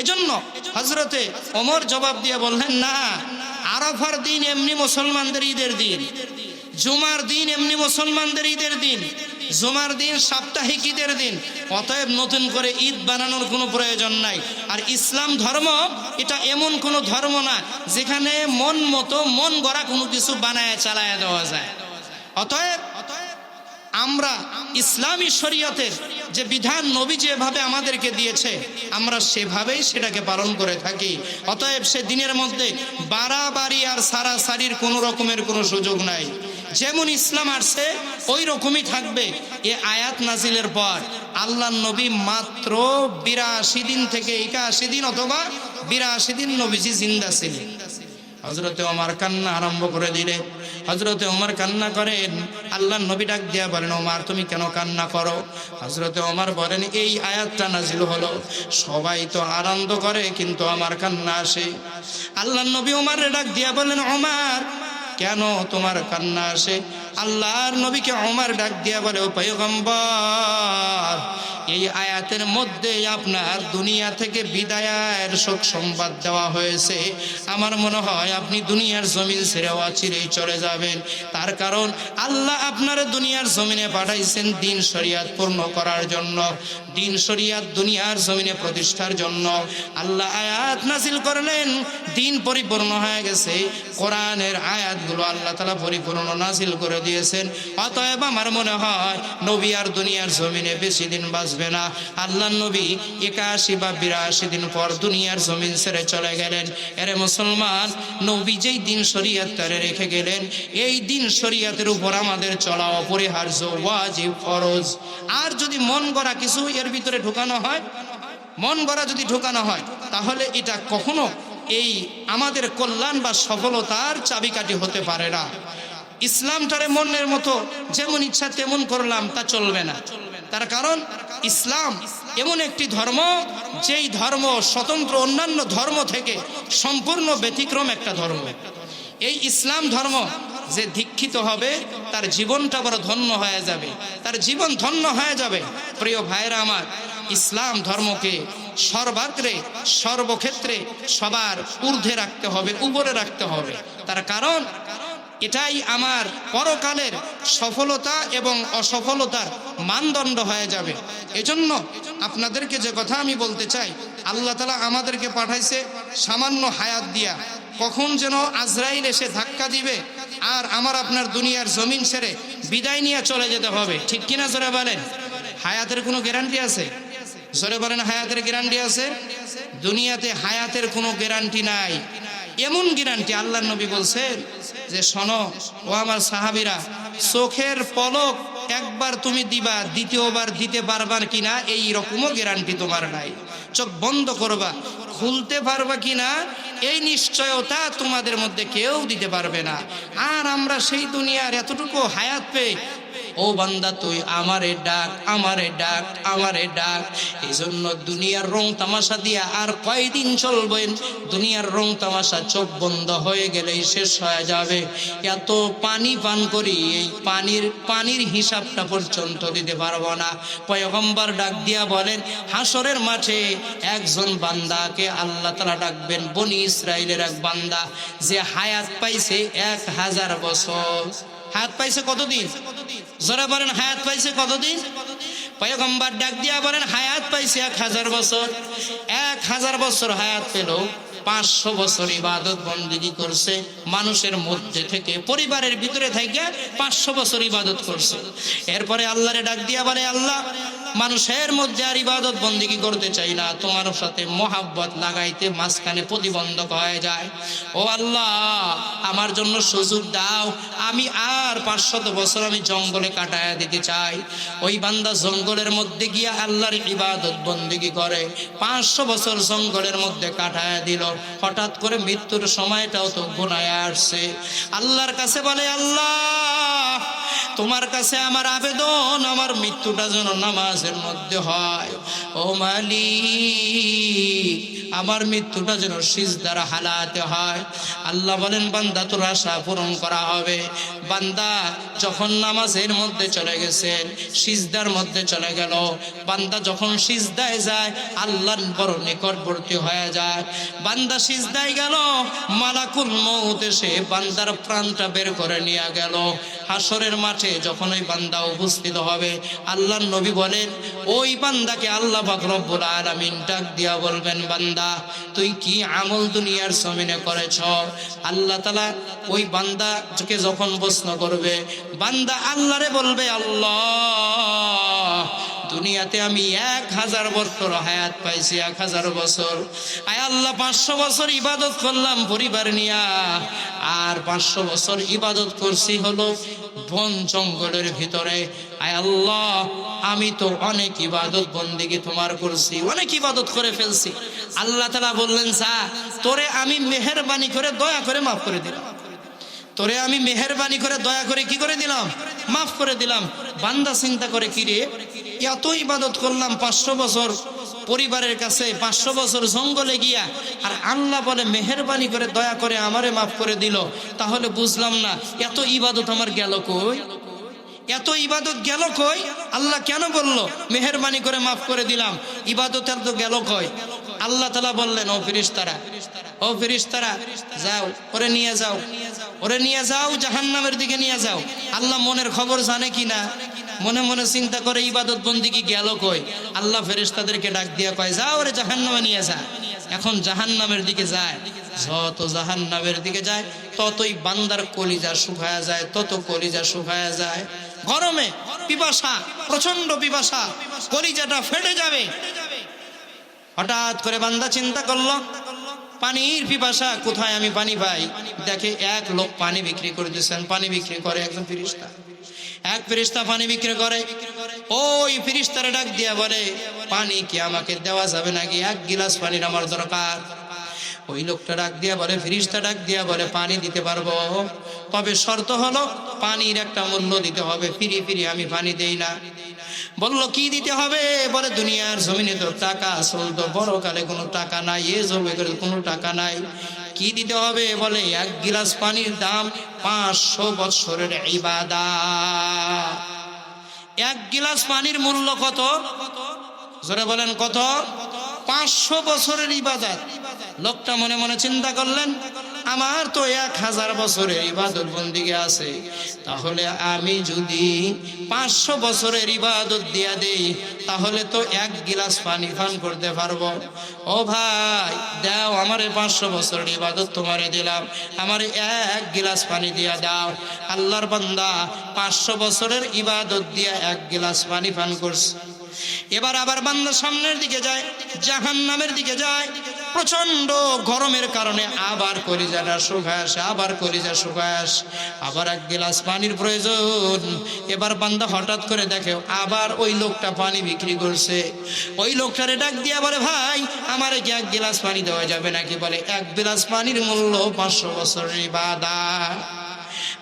এজন্য হযরতে ওমর জবাব দিয়ে বললেন, না, আরাফার দিন এমনি মুসলমানদের ঈদের দিন, জুমার দিন এমনি মুসলমানদের ঈদের দিন, জুমার দিন সাপ্তাহিক ঈদের দিন, অতএব নতুন করে ঈদ বানানোর কোনো প্রয়োজন নাই। আর ইসলাম ধর্ম এটা এমন কোনো ধর্ম না যেখানে মন মতো মন গড়া কোনো কিছু বানায় চালায় দেওয়া যায়। অতএব আমরা ইসলামী শরীয়তের যে বিধান নবী যেভাবে আমাদেরকে দিয়েছে, আমরা সেভাবেই সেটাকে পালন করে থাকি। অতএব সে দিনের মধ্যে বাড়াবাড়ি আর সারাসারির কোনো রকমের কোনো সুযোগ নাই। যেমন ইসলাম আসছে ওই রকমই থাকবে। এ আয়াত নাজিলের পর আল্লাহ নবী মাত্র 82 দিন থেকে 81 দিন অথবা 82 দিন নবীজি জিন্দা ছিলেন। হযরতে ওমর কান্না আরম্ভ করে দিলেন। হযরতে ওমর কান্না করেন, আল্লাহ নবী ডাক দিয়া বলেন, ওমর তুমি কেন কান্না করো? হযরতে ওমর বলেন, এই আয়াতটা নাজিল হলো, সবাই তো আনন্দ করে কিন্তু আমার কান্না আসে। আল্লাহ নবী ওমরে ডাক দিয়া বলেন, ওমর কেন তোমার কান্না আসে? আল্লাহর নবীকে ওমর ডাক দিয়া বলে, ও পয়গম্বর, এই আয়াতের মধ্যে আপনার দুনিয়া থেকে বিদায়ের শোক সংবাদ দেওয়া হয়েছে। আমার মনে হয় আপনি দুনিয়ার জমিন ছেড়ে অচিরেই চলে যাবেন। তার কারণ আল্লাহ আপনার দুনিয়ার জমিনে পাঠাইছেন দিন শরিয়াত পূর্ণ করার জন্য, দিন শরিয়াত দুনিয়ার জমিনে প্রতিষ্ঠার জন্য। আল্লাহ আয়াত নাজিল করলেন, দিন পরিপূর্ণ হয়ে গেছে। কোরআনের আয়াতগুলো আল্লাহ তাআলা পরিপূর্ণ নাজিল করে দিয়েছেন। অতএব আমার মনে হয় নবী আর দুনিয়ার জমিনে বেশি দিন বাঁচবে না। আল্লাহ নবী 81 বা 82 দিন পর দুনিয়ার জমিন ছেড়ে চলে গেলেন। এরে মুসলমান, নবী যেই দিন শরীয়তটারে রেখে গেলেন, এই দিন শরীয়তের উপর আমাদের চলা অপরিহার্য, ওয়াজিব, ফরজ। আর যদি মন গড়া কিছু এর ভিতরে ঢোকানো হয়, মন গড়া যদি ঢোকানো হয়, তাহলে এটা কখনো এই আমাদের কল্যাণ বা সফলতার চাবিকাঠি হতে পারে না। ইসলামটারে মনের মতো যেমন ইচ্ছা তেমন করলাম তা চলবে না। তার কারণ ইসলাম এমন একটি ধর্ম যেই ধর্ম স্বতন্ত্র অন্যান্য ধর্ম থেকে সম্পূর্ণ ব্যতিক্রম একটা ধর্ম। এই ইসলাম ধর্ম যে দীক্ষিত হবে তার জীবনটা বড় ধন্য হয়ে যাবে, তার জীবন ধন্য হয়ে যাবে। প্রিয় ভাইরা আমার, ইসলাম ধর্মকে সর্বাগ্রে সর্বক্ষেত্রে সবার ঊর্ধ্বে রাখতে হবে, উপরে রাখতে হবে। তার কারণ এটাই আমার পরকালের সফলতা এবং অসফলতার মানদণ্ড হয়ে যাবে। এজন্য আপনাদেরকে যে কথা আমি বলতে চাই, আল্লাহ তাআলা আমাদেরকে পাঠাইছে সামান্য হায়াত দিয়া। কখন যেন আজরাইল এসে ধাক্কা দিবে আর আমার আপনার দুনিয়ার জমিন ছেড়ে বিদায় নিয়ে চলে যেতে হবে, ঠিক কিনা জোরে বলেন? হায়াতের কোনো গ্যারান্টি আছে? জোরে বলেন, হায়াতের গ্যারান্টি আছে? দুনিয়াতে হায়াতের কোনো গ্যারান্টি নাই। এমন গ্যারান্টি আল্লাহর নবী বলছেন যে শোনো ও আমার সাহাবীরা, চোখের পলক একবার তুমি দিবা, দ্বিতীয়বার দিতে পারবা কিনা এই রকমও গ্যারান্টি তোমার নাই। চোখ বন্ধ করবা, খুলতে পারবা কিনা এই নিশ্চয়তা তোমাদের মধ্যে কেউ দিতে পারবে না। আর আমরা সেই দুনিয়ার এতটুকু হায়াত পেয়ে, ও বান্দা তুই আমারে ডাক, আমারে ডাক, আমারে ডাক। এই জন্য দুনিয়ার রং তামাশা দিয়া আর কয়দিন চলবেন? দুনিয়ার রং তামাশা চোখ বন্ধ হয়ে গেলেই শেষ হয়ে যাবে। এত পানি পান করি, এই পানির হিসাবটা পর্যন্ত দিতে পারবো না। পয়গম্বর ডাক দিয়া বলেন, হাসরের মাঠে একজন বান্দাকে আল্লাহ তাআলা ডাকবেন, বনি ইসরাইলের এক বান্দা যে হায়াত পাইছে 1000 বছর। হায়াত পাইছে কতদিন? যারা বলেন হায়াত পাইছে কতদিন? পয়গম্বর ডাক দিয়া বলেন হায়াত পাইছে 1000 বছর। 1000 বছর হায়াত পেল, 500 বছর ইবাদত বন্দেগী করছে মানুষের মধ্যে থেকে, পরিবারের ভিতরে থেকে 500 বছর ইবাদত করছে। এরপরে আল্লাহরে ডাক দিয়া বলে, আল্লাহ মানুষের মধ্যে আর ইবাদত বন্দেগী করতে চাই না, তোমার সাথে মহাব্বত লাগাইতে মাঝখানে প্রতিবন্ধক হয়ে যায়। ও আল্লাহ, আমার জন্য সুযোগ দাও, আমি আর 500 বছর আমি জঙ্গলে কাটায়া দিতে চাই। ওই বান্দা জঙ্গলের মধ্যে গিয়া আল্লাহর ইবাদত বন্দেগী করে 500 বছর জঙ্গলের মধ্যে কাটায়া দিল। হঠাৎ করে মৃত্যুর সময়টাও তো ঘনায় আসছে। আল্লাহর কাছে বলে, আল্লাহ তোমার কাছে আমার আবেদন, আমার মৃত্যুটা যেন নামাজের মধ্যে হয়। ও মালিক, আমার মৃত্যুটা যেন সিজদার হালাতে হয়। আল্লাহ বলেন, বান্দা তোর আশা পূরণ করা হবে। বান্দা যখন নামাজের মধ্যে চলে গেছেন, সিজদার মধ্যে চলে গেল, বান্দা যখন সিজদায় যায় আল্লাহর বড় নিকটবর্তী হয়ে যায়। বান্দা সিজদায় গেল, মালাকুল মউত এসে বান্দার প্রাণটা বের করে নিয়ে গেল। হাসরের মাঠে যখন ওই বান্দা উপস্থিত হবে, আল্লাহর নবী বলেন, ওই বান্দাকে আল্লাহ পাক রব্বুল আলামিন ডাক দিয়া বলবেন, বান্দা তুই কি আমল দুনিয়ার জমিনে করেছ? আল্লাহ তাআলা ওই বান্দাকে যখন প্রশ্ন করবে, বান্দা আল্লাহরে বলবে, আল্লাহ দুনিয়াতে আমি 1000 বছর হায়াত পাইছি, 1000 বছর। আয় আল্লাহ 500 বছর ইবাদত করলাম পরিবার নিয়া, আর 500 বছর ইবাদত করছি হলো বন জঙ্গলের ভিতরে। আয় আল্লাহ আমি তো অনেক ইবাদত বন্দেগী তোমার করছি, অনেক ইবাদত করে ফেলছি। আল্লাহ তাআলা বললেন, যা তোরে আমি মেহেরবানি করে দয়া করে মাফ করে দিলাম, তোরে আমি মেহেরবানি করে দয়া করে কি করে দিলাম? মাফ করে দিলাম। বান্দা চিন্তা করে, কি রে এত ইবাদত করলাম 500 বছর পরিবারের কাছে, 500 বছর জঙ্গলে গিয়া, আর আল্লাহ বলে মেহেরবানি করে দয়া করে আমারে মাফ করে দিল। তাহলে বুঝলাম না এত ইবাদত আমার গেল কই? এত ইবাদত গেল কই? আল্লাহ কেন বলল মেহেরবানি করে মাফ করে দিলাম? ইবাদত এত গেল কই? আল্লাহ তাআলা বললেন, ও ফেরেশতারা, ও ফেরেশতারা যাও, ওরে নিয়ে যাও, ওরে নিয়ে যাও, জাহান্নামের দিকে নিয়ে যাও। আল্লাহ মনের খবর জানে কিনা? মনে মনে চিন্তা করে ইবাদত বন্দেগী গেল কই? আল্লাহ ফেরেশতাদেরকে ডাক দিয়া কয়, যাও ওরে জাহান্নামে নিয়ে যা। এখন জাহান্নামের দিকে যায়, যত জাহান্নামের দিকে যায় ততই বান্দার কলিজা শুকায়া যায়, তত কলিজা শুকায়া যায়। গরমে পিপাসা, প্রচন্ড পিপাসা, কলিজাটা ফেটে যাবে। হঠাৎ করে বান্দা চিন্তা করলো, পানির পিপাসা, কোথায় আমি পানি পাই? দেখে এক লোক পানি বিক্রি করে দিচ্ছেন, পানি বিক্রি করে একজন ফেরেশতা, এক ফেরেশতা পানি বিক্রি করে। ওই ফেরেশতারে ডাক দিয়া বলে, পানি কি আমাকে দেওয়া যাবে নাকি? 1 গিলাস পানির আমার দরকার। ওই লোকটা ডাক দিয়া বলে, ফেরেশতা ডাক দিয়া বলে, পানি দিতে পারবো, তবে শর্ত হলো পানির একটা মূল্য দিতে হবে, ফিরি ফিরি আমি পানি দেই না। বলল কি দিতে হবে? বলে দুনিয়ার জমিনে তো টাকা আসল তো পরকালে কোনো টাকা নাই, এ জবে কোনো টাকা নাই। কি দিতে হবে? বলে এক গিলাস পানির দাম 500 বছরের ইবাদত। এক গিলাস পানির মূল্য কত? জোরে বলেন কত? 500 বছরের ইবাদত। লোকটা মনে মনে চিন্তা করলেন, আমার তো 1000 বছরের ইবাদত বন্দিগি আছে, তাহলে আমি যদি 500 বছরের ইবাদত দিয়া দেই তাহলে তো এক গিলাস পানি পান করতে পারবো। ও ভাই দাও, আমারে 500 বছরের ইবাদত তোমারে দিলাম, আমারে এক গিলাস পানি দিয়া দাও। আল্লাহর বান্দা 500 বছরের ইবাদত দিয়া এক গিলাস পানি পান করছে। এবার আবার বান্দা সামনের দিকে যায়, জাহান্নামের দিকে যায়। প্রচন্ড গরমের কারণে আবার কলিজাটা শুকায় আসে, আবার কলিজা শুকায় আসে, আবার এক গিলাস পানির প্রয়োজন। এবার বান্দা হঠাৎ করে দেখে আবার ওই লোকটা পানি বিক্রি করছে। ওই লোকটারে ডাক দিয়া বলে, ভাই আমারে কি এক গিলাস পানি দেওয়া যাবে নাকি? বলে এক গিলাস পানির মূল্য 500 বছরের ইবাদত।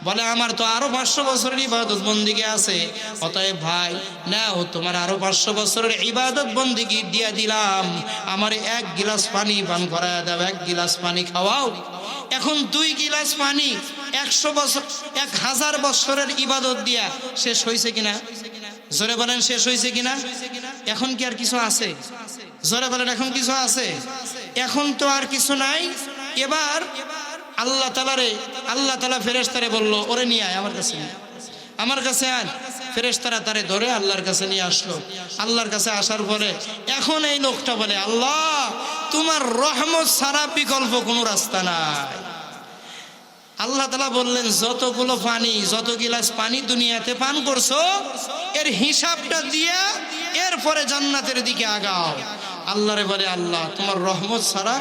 বলে আমার তো আরো 500 বছরের ইবাদত বন্দিগি আছে, অতএব ভাই নাও তোমার আরো 500 বছরের ইবাদত বন্দিগি দিয়া দিলাম, আমারে এক গিলাস পানি পান করায় দাও, এক গিলাস পানি খাওয়াও। এখন 2 গিলাস পানি 100 বছর 1000 বছরের ইবাদত দিয়া শেষ হয়েছে কিনা? জোরে বলেন শেষ হয়েছে কিনা? এখন কি আর কিছু আছে? জোরে বলেন এখন কিছু আছে? এখন তো আর কিছু নাই। এবার আল্লাহ তাআলা ফেরেশতারে বলল, ওরে নিয়ে আয় আমার কাছে, আমার কাছে আয়। ফেরেশতারা তারে ধরে আল্লাহর কাছে নিয়ে আসলো। আল্লাহর কাছে আসার পরে এখন এই লোকটা বলে, আল্লাহ তোমার রহমত ছাড়া বিকল্প কোনো রাস্তা নাই। আল্লাহ তাআলা বললেন, যতগুলো পানি, যত গিলাস পানি দুনিয়াতে পান করছো এর হিসাবটা দিয়া এরপরে জান্নাতের দিকে আগাও। আল্লাহরে বলে, আল্লাহ তোমার রহমত ছাড়া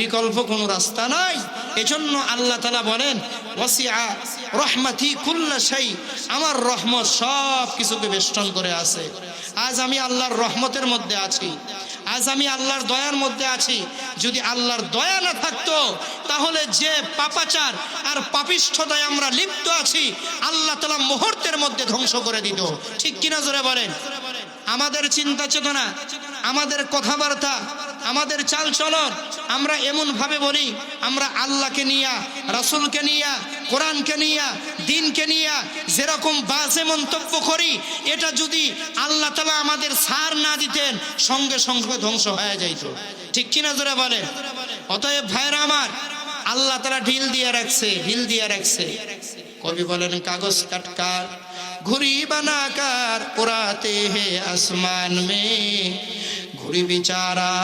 বিকল্প কোনো রাস্তা নাই। এজন্য আল্লাহ তাআলা বলেন, ওয়াসিআ রহমাতি কুল্লা শাই, আমার রহমত সব কিছুকে বেষ্টন করে আছে। আজ আমি আল্লাহর রহমতের মধ্যে আছি, আজ আমি আল্লাহর দয়ার মধ্যে আছি। যদি আল্লাহর দয়া না থাকতো তাহলে যে পাপাচার আর পাপিষ্ঠতায় আমরা লিপ্ত আছি আল্লাহ তাআলা মুহূর্তের মধ্যে ধ্বংস করে দিত। ঠিক কিনা জোরে বলেন? আমাদের চিন্তা চেতনা, আমাদের কথাবার্তা, আমাদের চালচলন আমরা এমন ভাবে বলি, আমরা আল্লাহকে নিয়া, রাসূলকে নিয়া, কোরআনকে নিয়া, দ্বীনকে নিয়া যেরকম বাজে মন্তব্য করি, এটা যদি আল্লাহ তাআলা আমাদের ছাড় না দিতেন সঙ্গে সঙ্গে ধ্বংস হয়ে যাইত। ঠিক কিনা জোরে বলে? অতএব ভাইরা আমার, আল্লাহ তাআলা ঢিল দিয়ে রাখছে, ঢিল দিয়ে রাখছে। কবি বলেন, কাগজ কাটকার ঘুড়ি বানাকার उड़ाते हैं आसमान में, घुड़ी बेचारा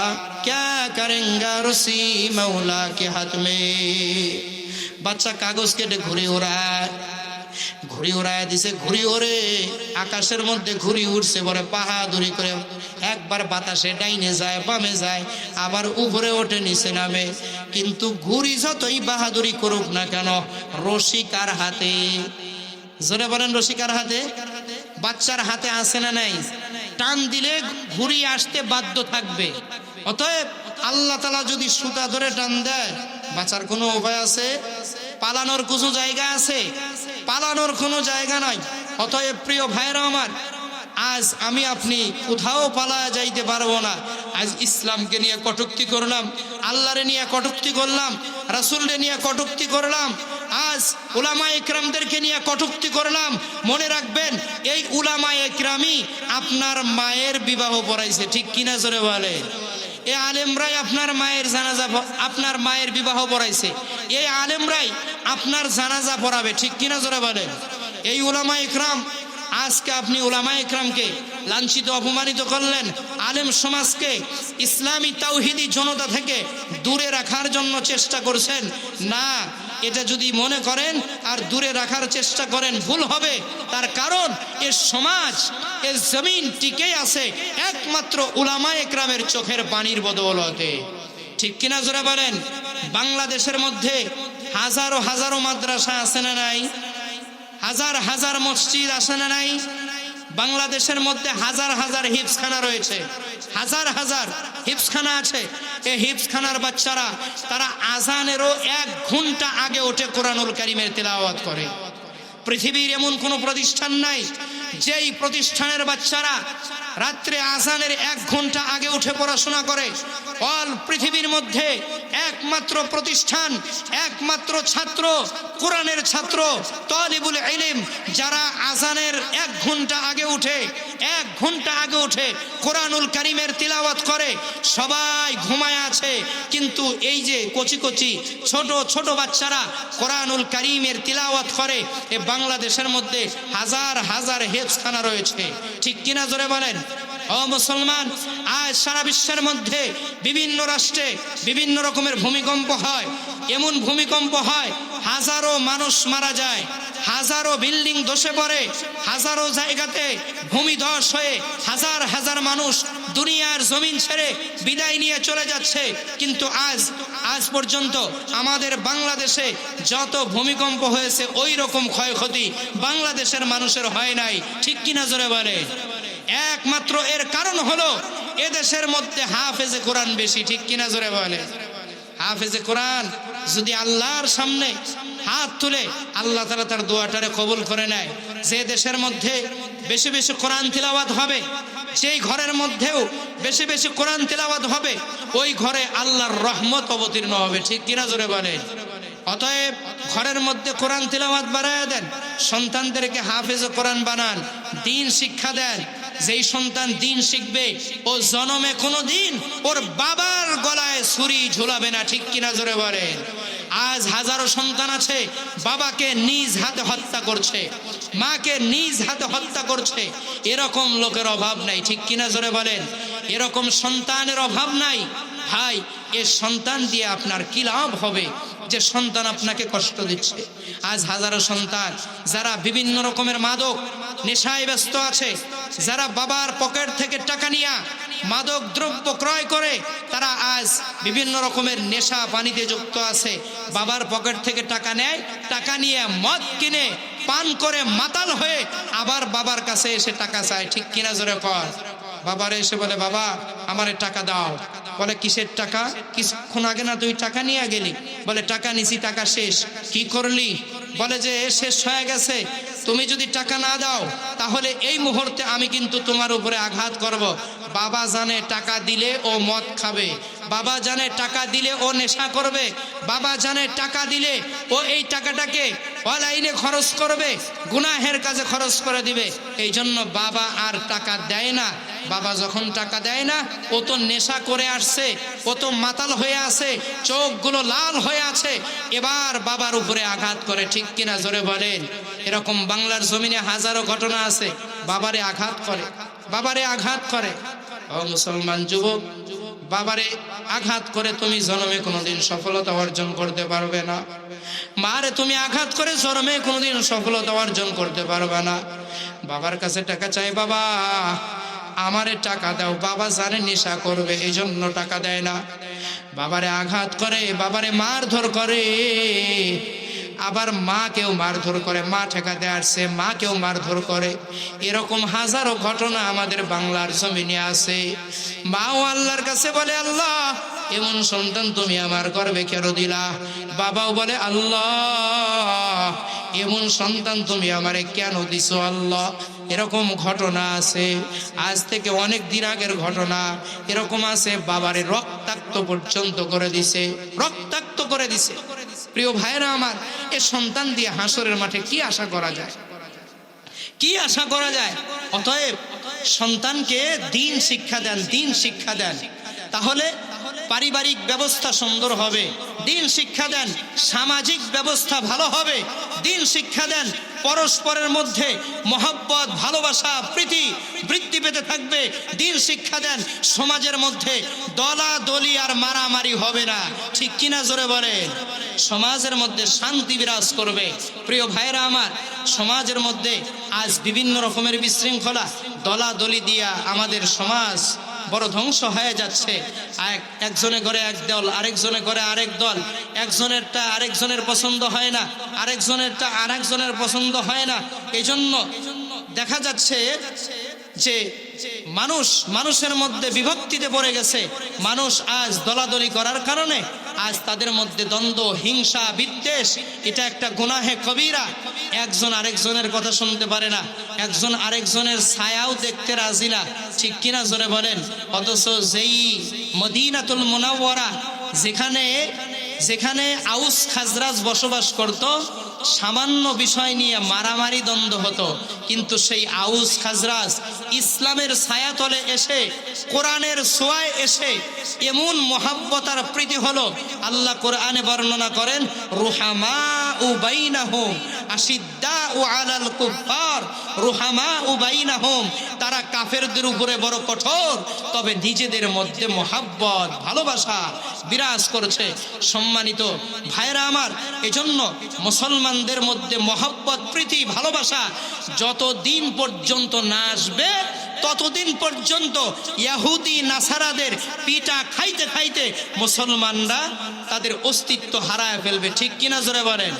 क्या करेंगा रसी मौला के हाथ में। বাচ্চা কাগজ কেটে ঘুড়ি ওড়ায়, ঘুড়ি ওড়ায় দিছে, ঘুড়ি ওড়ে আকাশের মধ্যে ঘুড়ি উঠছে, বলে বাহাদুরি করে একবার বাতাসে ডাইনে যায়, বামে যায়, আবার উপরে ওঠে, নিচে নামে। কিন্তু ঘুড়ি যতই বাহাদুরি করুক না কেন, রশি কার হাতে? জোরে বলেন রশি কার হাতে? বাচ্চার হাতে আছে না নাই? টান দিলে ঘুড়ি আসতে বাধ্য থাকবে। অতএব আল্লাহ তাআলা যদি সুতা ধরে টান দেয়, বাঁচার কোনো উপায় আছে? পালানোর কোনো জায়গা আছে? পালানোর কোনো জায়গা নাই। অতএব প্রিয় ভাইরা আমার, আজ আমি আপনি কোথাও পালায়া যাইতে পারবো না। আজ ইসলামকে নিয়ে কটূক্তি করলাম, আল্লাহরে নিয়ে কটূক্তি করলাম, রাসূলরে নিয়ে কটূক্তি করলাম, আজ উলামায়ে ইকরামদেরকে নিয়ে কটূক্তি করলাম। মনে রাখবেন, এই উলামায়ে ইকরামই আপনার মায়ের বিবাহ পড়াইছে। ঠিক কিনা জোরে বলে? এই আলেমরাই আপনার মায়ের জানাজা, আপনার মায়ের বিবাহ পড়াইছে। এই আলেমরাই আপনার জানাজা পড়াবে। ঠিক কিনা জোরে বলেন? এই উলামায়ে ইকরাম, আজকে আপনি উলামায়ে ইকরামকে লাঞ্ছিত, অপমানিত করলেন, আলেম সমাজকে ইসলামী তাওহীদি জনতা থেকে দূরে রাখার জন্য চেষ্টা করছেন। না, এটা যদি মনে করেন আর দূরে রাখার চেষ্টা করেন, ভুল হবে। তার কারণ এর সমাজ, এর জমিন টিকে আছে একমাত্র উলামায়ে ইকরামের চোখের পানির বদৌলতে। ঠিক কিনা জোরে বলেন? বাংলাদেশের মধ্যে হাজারো হাজারো মাদ্রাসা আছে না নাই? হাজার হাজার মসজিদ আছে না নাই? বাংলাদেশের মধ্যে হাজার হাজার হিফজখানা রয়েছে, হাজার হাজার হিফজখানা আছে। এই হিফজখানার বাচ্চারা তারা আজানেরও 1 ঘন্টা আগে ওঠে কোরআনুল কারীমের তেলাওয়াত করে। পৃথিবীর এমন কোনো প্রতিষ্ঠান নাই যেই প্রতিষ্ঠানের বাচ্চারা রাত্রে আজানের 1 ঘন্টা আগে উঠে পড়াশোনা করে, অল পৃথিবীর মধ্যে একমাত্র প্রতিষ্ঠান, একমাত্র ছাত্র, কোরআনের ছাত্র, তালিবুল ইলম, যারা আজানের 1 ঘন্টা আগে উঠে, 1 ঘন্টা আগে উঠে কোরআনুল কারীমের তিলাওয়াত করে, সবাই ঘুমায় আছে, কিন্তু এই যে কচি কচি ছোট ছোট বাচ্চারা কোরআনুল কারীমের তিলাওয়াত করে। এ বাংলাদেশের মধ্যে হাজার হাজার হেফজখানা রয়েছে, ঠিক কিনা জোরে বলেন? ও মুসলমান, আজ সারা বিশ্বের মধ্যে বিভিন্ন রাষ্ট্রে বিভিন্ন রকমের ভূমিকম্প হয়। এমন ভূমিকম্প হয় হাজারো মানুষ মারা যায়, হাজারো বিল্ডিং ধসে পড়ে, হাজারো জায়গাতে ভূমিধস হয়ে হাজার হাজার মানুষ দুনিয়ার জমিন ছেড়ে বিদায় নিয়ে চলে যাচ্ছে। কিন্তু আজ পর্যন্ত আমাদের বাংলাদেশে যত ভূমিকম্প হয়েছে ওই রকম ক্ষয়ক্ষতি বাংলাদেশের মানুষের হয় নাই, ঠিক কিনা জোরে বলে? একমাত্র এর কারণ হলো এদেশের মধ্যে হাফেজে কোরআন বেশি, ঠিক কিনা জোরে বলে? হাফেজে কোরআন যদি আল্লাহর সামনে হাত তুলে আল্লাহ তাআলা তার দোয়াটারে কবুল করে নেয়। যে দেশের মধ্যে বেশি বেশি কোরআন তিলাওয়াত হবে, সেই ঘরের মধ্যেও বেশি বেশি কোরআন তিলাওয়াত হবে, ওই ঘরে আল্লাহর রহমত অবতীর্ণ হবে, ঠিক কিনা জোরে বলে? অতএব ঘরের মধ্যে কোরআন তিলাওয়াত বাড়ায় দেন, সন্তানদেরকে হাফেজে কোরআন বানান, দ্বীন শিক্ষা দেন। যেই সন্তান দ্বীন শিখবে ও জনমে কোনো দিন ওর বাবার গলায় ছুরি ঝুলাবে না, ঠিক কিনা জোরে বলেন? আজ হাজারো সন্তান আছে বাবাকে নিজ হাতে হত্যা করছে, মাকে নিজ হাতে হত্যা করছে। এরকম লোকের অভাব নাই, ঠিক কিনা জোরে বলেন? এরকম সন্তানের অভাব নাই। ভাই, এ সন্তান দিয়ে আপনার কি লাভ হবে যে সন্তান আপনাকে কষ্ট দিচ্ছে? আজ হাজারো সন্তান যারা বিভিন্ন রকমের মাদক নেশায় ব্যস্ত আছে, যারা বাবার পকেট থেকে টাকা নিয়ে মাদক দ্রব্য ক্রয় করে, তারা আজ বিভিন্ন রকমের নেশা পানিতে যুক্ত আছে। বাবার পকেট থেকে টাকা নেয়, টাকা নিয়ে মদ কিনে পান করে মাতাল হয়ে আবার বাবার কাছে এসে টাকা চায়, ঠিক কিনা জোরে কর? বাবারে এসে বলে, বাবা আমারে টাকা দাও। বলে, কিসের টাকা? কিছুক্ষণ আগে না তুই টাকা নিয়ে গেলি? বলে, টাকা নিছি, টাকা শেষ। কি করলি? বলে যে শেষ হয়ে গেছে, তুমি যদি টাকা না দাও তাহলে এই মুহূর্তে আমি কিন্তু তোমার উপরে আঘাত করব। বাবা জানে টাকা দিলে ও মদ খাবে, বাবা জানে টাকা দিলে ও নেশা করবে, বাবা জানে টাকা দিলে ও এই টাকাটাকে অনলাইনে খরচ করবে, গুনাহের কাজে খরচ করে দিবে। এই জন্য বাবা আর টাকা দেয় না। বাবা যখন টাকা দেয় না, ও তো নেশা করে আসছে, ও তো মাতাল হয়ে আছে, চোখগুলো লাল হয়ে আছে, এবার বাবার উপরে আঘাত করে, ঠিক কিনা জোরে বলেন? এরকম বাংলার জমিনে হাজারো ঘটনা আছে, বাবারে আঘাত করে, বাবারে আঘাত করে। ও মুসলমান যুবক, বাবারে আঘাত করে তুমি জন্মে কোনোদিন সফলতা অর্জন করতে পারবে না। মারে তুমি আঘাত করে জন্মে কোনোদিন সফলতা অর্জন করতে পারবে না। বাবার কাছে টাকা চাই, বাবা আমারে টাকা দাও। বাবা জানে নেশা করবে, এই জন্য টাকা দেয় না। বাবারে আঘাত করে, বাবারে মারধর করে, আবার মাকেও মারধর করে, মা ঠেকাতে আসছে মাকেও মারধর করে। এরকম হাজারো ঘটনা আমাদের বাংলার জমিনে আছে। মাও আল্লাহর কাছে বলে, আল্লাহ এমন সন্তান তুমি আমার গর্ভে কেন দিলা? বাবাও বলে, আল্লাহ এমন সন্তান তুমি আমারে কেন দিছো আল্লাহ? এরকম ঘটনা আছে, আজ থেকে অনেক দিন আগের ঘটনা। এরকম আছে, বাবারে রক্তাক্ত পর্যন্ত করে দিছে, রক্তাক্ত করে দিছে। প্রিয় ভাইরা আমার, এ সন্তান দিয়ে হাসরের মাঠে কি আশা করা যায়? কি আশা করা যায়? অতএব সন্তানকে দ্বীন শিক্ষা দেন, দ্বীন শিক্ষা দেন, তাহলে পারিবারিক ব্যবস্থা সুন্দর হবে। দ্বীন শিক্ষা দেন, সামাজিক ব্যবস্থা ভালো হবে। দ্বীন শিক্ষা দেন, পরস্পরের মধ্যে মহব্বত, ভালোবাসা, প্রীতি বৃদ্ধি পেতে থাকবে। দ্বীন শিক্ষা দেন, সমাজের মধ্যে দলাদলি আর মারামারি হবে না, ঠিক কিনা জোরে বলেন? সমাজের মধ্যে শান্তি বিরাজ করবে। প্রিয় ভাইরা আমার, সমাজের মধ্যে আজ বিভিন্ন রকমের বিশৃঙ্খলা, দলাদলি দিয়া আমাদের সমাজ বড় ধ্বংস হয়ে যাচ্ছে। একজনে করে এক দল, আরেকজনে করে আরেক দল, একজনেরটা আরেকজনের পছন্দ হয় না, আরেকজনেরটা আরেকজনের পছন্দ হয় না। এই জন্য দেখা যাচ্ছে যে মানুষের মধ্যে বিভক্তিতে পড়ে গেছে। মানুষ আজ দলাদলি করার কারণে আজ তাদের মধ্যে দ্বন্দ্ব, হিংসা, বিদ্বেষ, এটা একটা গুনাহে কবিরা। একজন আরেকজনের কথা শুনতে পারে না, একজন আরেকজনের ছায়াও দেখতে রাজি না, ঠিক কিনা জোরে বলেন। অথচ যেই মদিনাতুল মুনাওয়ারা, যেখানে আউস খাজরাজ বসবাস করত, সামান্য বিষয় নিয়ে মারামারি দ্বন্দ্ব হতো, কিন্তু সেই আউস খাজরাজ ইসলামের ছায়াতলে এসে, কোরআনের ছোঁয়ায় এসে এমন মহাব্বত আর প্রীতি হলো। আল্লাহ কোরআনে বর্ণনা করেন, রুহামাউ বাইনাহুম আশিদ্দাউ আলাল কুফার রুহামাউ বাইনাহুম, তারা কাফেরদের উপরে বড় কঠোর, তবে নিজেদের মধ্যে মহাব্বত, ভালোবাসা বিরাজ করছে। সম্মানিত ভাইরা আমার, এজন্য মুসলমানদের মধ্যে মহাব্বত, প্রীতি, ভালোবাসা যতদিন পর্যন্ত না আসবে, ততদিন পর্যন্ত ইহুদি নাসারাদের পিঠা খাইতে খাইতে মুসলমানরা তাদের অস্তিত্ব হারায় ফেলবে, ঠিক কিনা জোরে বলেন।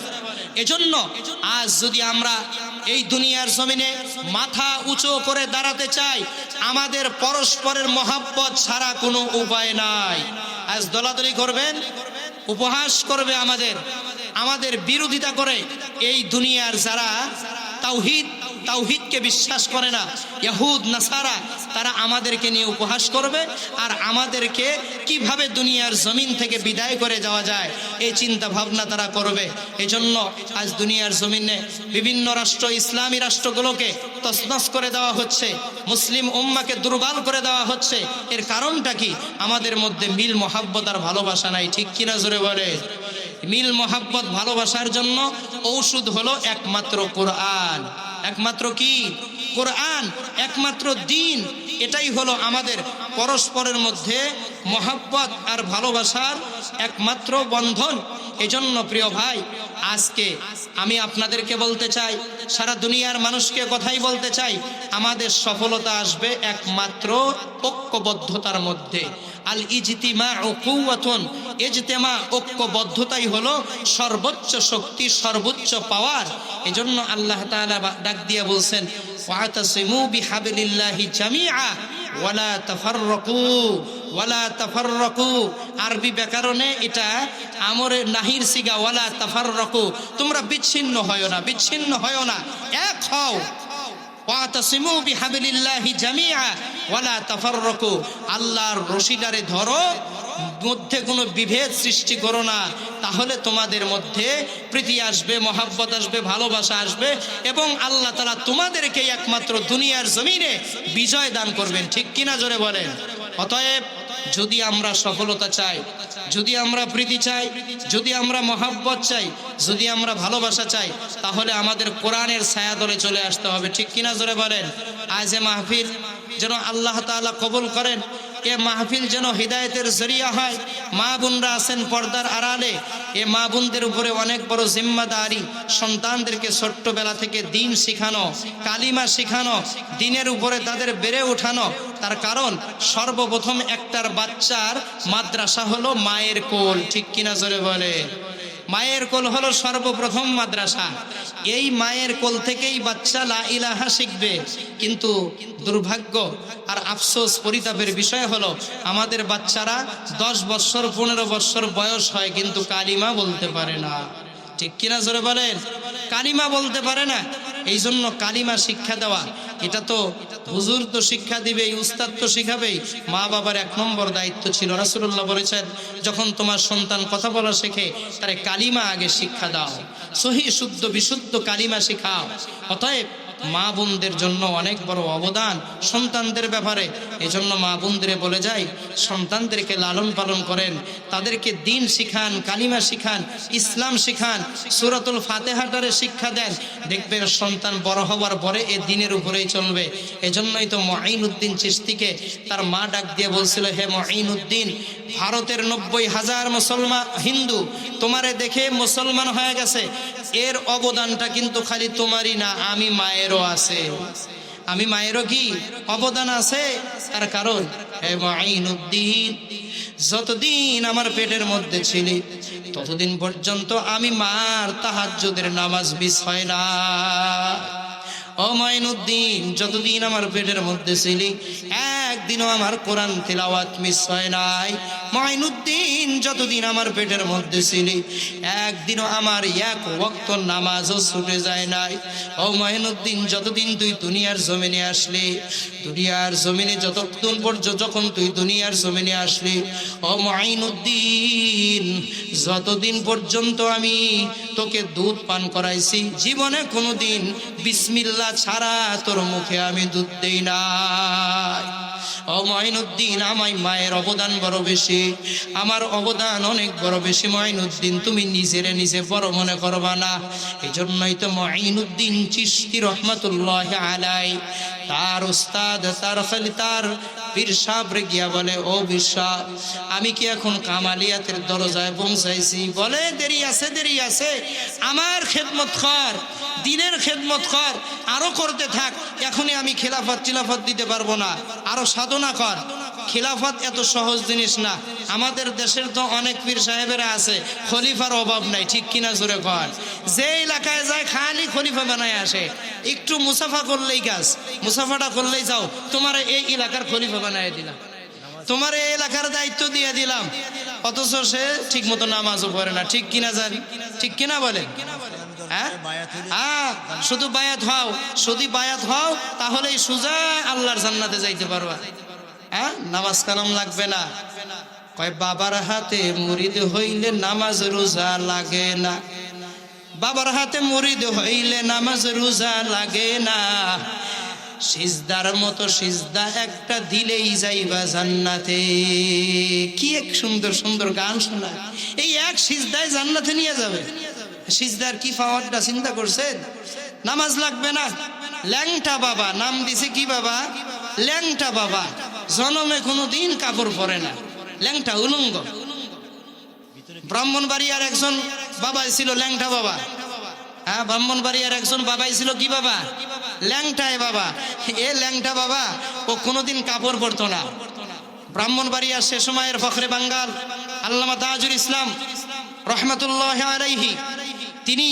এজন্য আজ যদি আমরা এই দুনিয়ার জমিনে মাথা উঁচু করে দাঁড়াতে চাই, আমাদের পরস্পরের মহাব্বত ছাড়া কোনো উপায় নাই। আজ দলাদলি করবেন, উপহাস করবে, আমাদের বিরোধিতা করে এই দুনিয়ার যারা তাওহীদকে বিশ্বাস করে না, ইহুদ নাসারা, তারা আমাদেরকে নিয়ে উপহাস করবে আর আমাদেরকে কিভাবে দুনিয়ার জমিন থেকে বিদায় করে যাওয়া যায় এই চিন্তা ভাবনা তারা করবে। এজন্য আজ দুনিয়ার জমিনে বিভিন্ন রাষ্ট্র, ইসলামী রাষ্ট্রগুলোকে তছনছ করে দেওয়া হচ্ছে, মুসলিম উম্মাকে দুর্বল করে দেওয়া হচ্ছে। এর কারণটা কি? আমাদের মধ্যে মিল মহাব্বত আর ভালোবাসা নাই, ঠিক কিনা জোরে বলে। মিল মহাব্বত ভালোবাসার জন্য ঔষধ হলো একমাত্র কোরআন। একমাত্র কি? কোরআন, একমাত্র দ্বীন। এটাই হলো আমাদের পরস্পরের মধ্যে মহাব্বত আর ভালোবাসার একমাত্র বন্ধন। এজন্য প্রিয় ভাই, আজকে আমি আপনাদেরকে বলতে চাই, সারা দুনিয়ার মানুষকে কথাই বলতে চাই, আমাদের সফলতা আসবে একমাত্র ঐক্যবদ্ধতার মধ্যে। আল ইজতিমাউ কুওয়াতুন, ইজতিমা, ঐক্যবদ্ধতাই হলো সর্বোচ্চ শক্তি, সর্বোচ্চ পাওয়ার। এজন্য আল্লাহ তাআলা ডাক দিয়ে বলছেন, ওয়াতাসিমু বিহাবলিল্লাহি জামিআ ওয়ালা তাফাররাকু ওয়ালা তাফাররাকু। আরবি ব্যাকরণে এটা আমরে নাহির সিগা, ওয়ালা তাফাররাকু, তোমরা বিচ্ছিন্ন হয় না, বিচ্ছিন্ন হয় না, এক হও। ওয়াতাসিমু বিহাবলিল্লাহি জামিআ ওয়ালা তাফাররাকু, আল্লাহর রশিদারে ধরো, মধ্যে কোনো বিভেদ সৃষ্টি করো না, তাহলে তোমাদের মধ্যে প্রীতি আসবে, মহাব্বত আসবে, ভালোবাসা আসবে এবং আল্লাহ তাআলা তোমাদেরকে একমাত্র দুনিয়ার জমিনে বিজয় দান করবেন, ঠিক কিনা জোরে বলেন। অতএব যদি আমরা সফলতা চাই, যদি আমরা প্রীতি চাই, যদি আমরা মহাব্বত চাই, যদি আমরা ভালোবাসা চাই, তাহলে আমাদের কোরআনের ছায়াতলে চলে আসতে হবে, ঠিক কিনা জোরে বলেন। আজ এ মাহফিল যেন আল্লাহ তাআলা কবুল করেন, এ মাহফিল যেন হিদায়েতের জরিয়া হয়। মা বোনরা আছেন পর্দার আড়ালে, এ মা বোনদের উপরে অনেক বড় জিম্মাদারি, সন্তানদেরকে ছোট্টবেলা থেকে দিন শিখানো, কালিমা শিখানো, দিনের উপরে তাদের বেড়ে ওঠানো। তার কারণ সর্বপ্রথম একটার বাচ্চার মাদ্রাসা হলো মায়ের কোল, ঠিক কিনা জোরে বলে। মায়ের কোল হলো সর্বপ্রথম মাদ্রাসা। এই মায়ের কোল থেকেই বাচ্চা লা ইলাহা শিখবে। কিন্তু দুর্ভাগ্য আর আফসোস, পরিতাপের বিষয় হলো আমাদের বাচ্চারা 10 বছর 15 বছর বয়স হয় কিন্তু কালিমা বলতে পারে না, ঠিক কিনা জোরে বলেন। কালিমা বলতে পারে না। এই জন্য কালিমা শিক্ষা দেওয়া, এটা তো হুজুর তো শিক্ষা দিবে, উস্তাদ তো শিখাবেই, মা বাবার 1 নম্বর দায়িত্ব ছিল। রাসূলুল্লাহ বলেছেন, যখন তোমার সন্তান কথা বলা শেখে, তারে কালিমা আগে শিক্ষা দাও, সহি শুদ্ধ বিশুদ্ধ কালিমা শিখাও। অতএব মা বোনদের জন্য অনেক বড় অবদান সন্তানদের ব্যাপারে। এজন্য মা বোনদের বলে যাই, সন্তানদেরকে লালন পালন করেন, তাদেরকে দিন শিখান, কালিমা শিখান, ইসলাম শিখান, সূরাতুল ফাতিহাটারে শিক্ষা দেন। দেখবেন সন্তান বড় হওয়ার পরে এ দিনের উপরেই চলবে। এজন্যই তো মুঈনুদ্দিন চিশতিকে তার মা ডাক দিয়ে বলছিল, হে মুঈনুদ্দিন, ভারতের 90,000 মুসলমান হিন্দু তোমারে দেখে মুসলমান হয়ে গেছে, এর অবদানটা কিন্তু খালি তোমারই না, আমি মায়েরও আছে, আমি মায়েরও কি অবদান আছে। তার কারণ, হে মুঈনুদ্দিন, যতদিন আমার পেটের মধ্যে ছিলি ততদিন পর্যন্ত আমি মার তাহাজ্জুদের নামাজ মিস হয় না। ও মুঈনুদ্দিন, যতদিন আমার পেটের মধ্যে ছিলি একদিনও আমার কোরআন তিলাওয়াত মিস হয় নাই। মঈনুদ্দিন যতদিন আমার পেটের মধ্যে ছিলি একদিনও আমার এক ওয়াক্ত নামাজও ছুটে যায় নাই। ও মঈনুদ্দিন, যতদিন তুই দুনিয়ার জমিনে আসলি, দুনিয়ার জমিনে যতক্ষণ পর্যন্ত যখন তুই দুনিয়ার জমিনে আসলি, ও মঈনুদ্দিন, যতদিন পর্যন্ত আমি তোকে দুধ পান করাইছি, জীবনে কোনোদিন বিসমিল্লাহ ছাড়া তোর মুখে আমি দুধ দেই না। ও মঈনুদ্দিন, আমার মায়ের অবদান বড় বেশি, আমার অবদান অনেক বড় বেশি। মঈনুদ্দিন, তুমি নিজেরে নিজে বড় মনে করবা না। এই জন্যই তো মঈনুদ্দিন চিশতি রহমাতুল্লাহ আলাই তার উস্তাদ, তার পীর সাহেবরে গিয়া বলে, ও পীর সাহেব, আমি কি এখন কামালিয়াতের দরজায় পৌঁছাইছি? বলে, দেরি আছে, দেরি আছে। আমার খেদমত কর, দিনের খেদমত কর, আরো করতে থাক। এখনই আমি খিলাফত টিলাফত দিতে পারবো না, আরো সাধনা কর। খিলাফত এত সহজ জিনিস না। আমাদের দেশের তো অনেক পীর সাহেবেরা আছে, খলিফার অভাব নাই, ঠিক কিনা জোরে কর। যে এলাকায় যায় খালি খলিফা বানায় আসে, একটু মুসাফা করলেই কাজ, মুসাফাটা করলেই যাও, তোমার এই এলাকার খলিফা বানায় দিলাম, তোমার এই এলাকার দায়িত্ব দিয়ে দিলাম। অথচ সে ঠিক মতো নামাজও পড়ে না, ঠিক কিনা জানি, ঠিক কিনা বলে? হ্যাঁ, শুধু বায়াত হও, শুধু বায়াত হও, তাহলেই সোজা আল্লাহর জান্নাতে যাইতে পারবা। হ্যাঁ, নামাজ কালাম লাগবে না। কয়, বাবার হাতে মুরিদ হইলে নামাজ রোজা লাগে না, বাবার হাতে মুরিদ হইলে নামাজ রোজা লাগে না, সিজদার মতো সিজদা একটা দিলেই যাইবা জান্নাতে। কি এক সুন্দর সুন্দর গান শোনা, এই এক সিজদায় জান্নাতে নিয়ে যাবে। সিজদার কি পাওয়ারটা চিন্তা করছেন? নামাজ লাগবে না। ল্যাংটা বাবা, নাম দিছে কি বাবা? ল্যাংটা বাবা। জনমে কোনোদিন কাপড় পরে না, ল্যাংটা, উলঙ্গ। ব্রাহ্মণবাড়িয়ার একজন বাবাই ছিল ল্যাংটা বাবা। হ্যাঁ, ব্রাহ্মণবাড়িয়ার একজন বাবাই ছিল কি বাবা? ল্যাংটায় বাবা। এ ল্যাংটা বাবা ও কোনোদিন কাপড় পরতো না। ব্রাহ্মণবাড়িয়ার সে সময়ের ফখরে বাঙ্গাল আল্লামা তাজুল ইসলাম রহমাতুল্লাহ আলাইহি, তিনি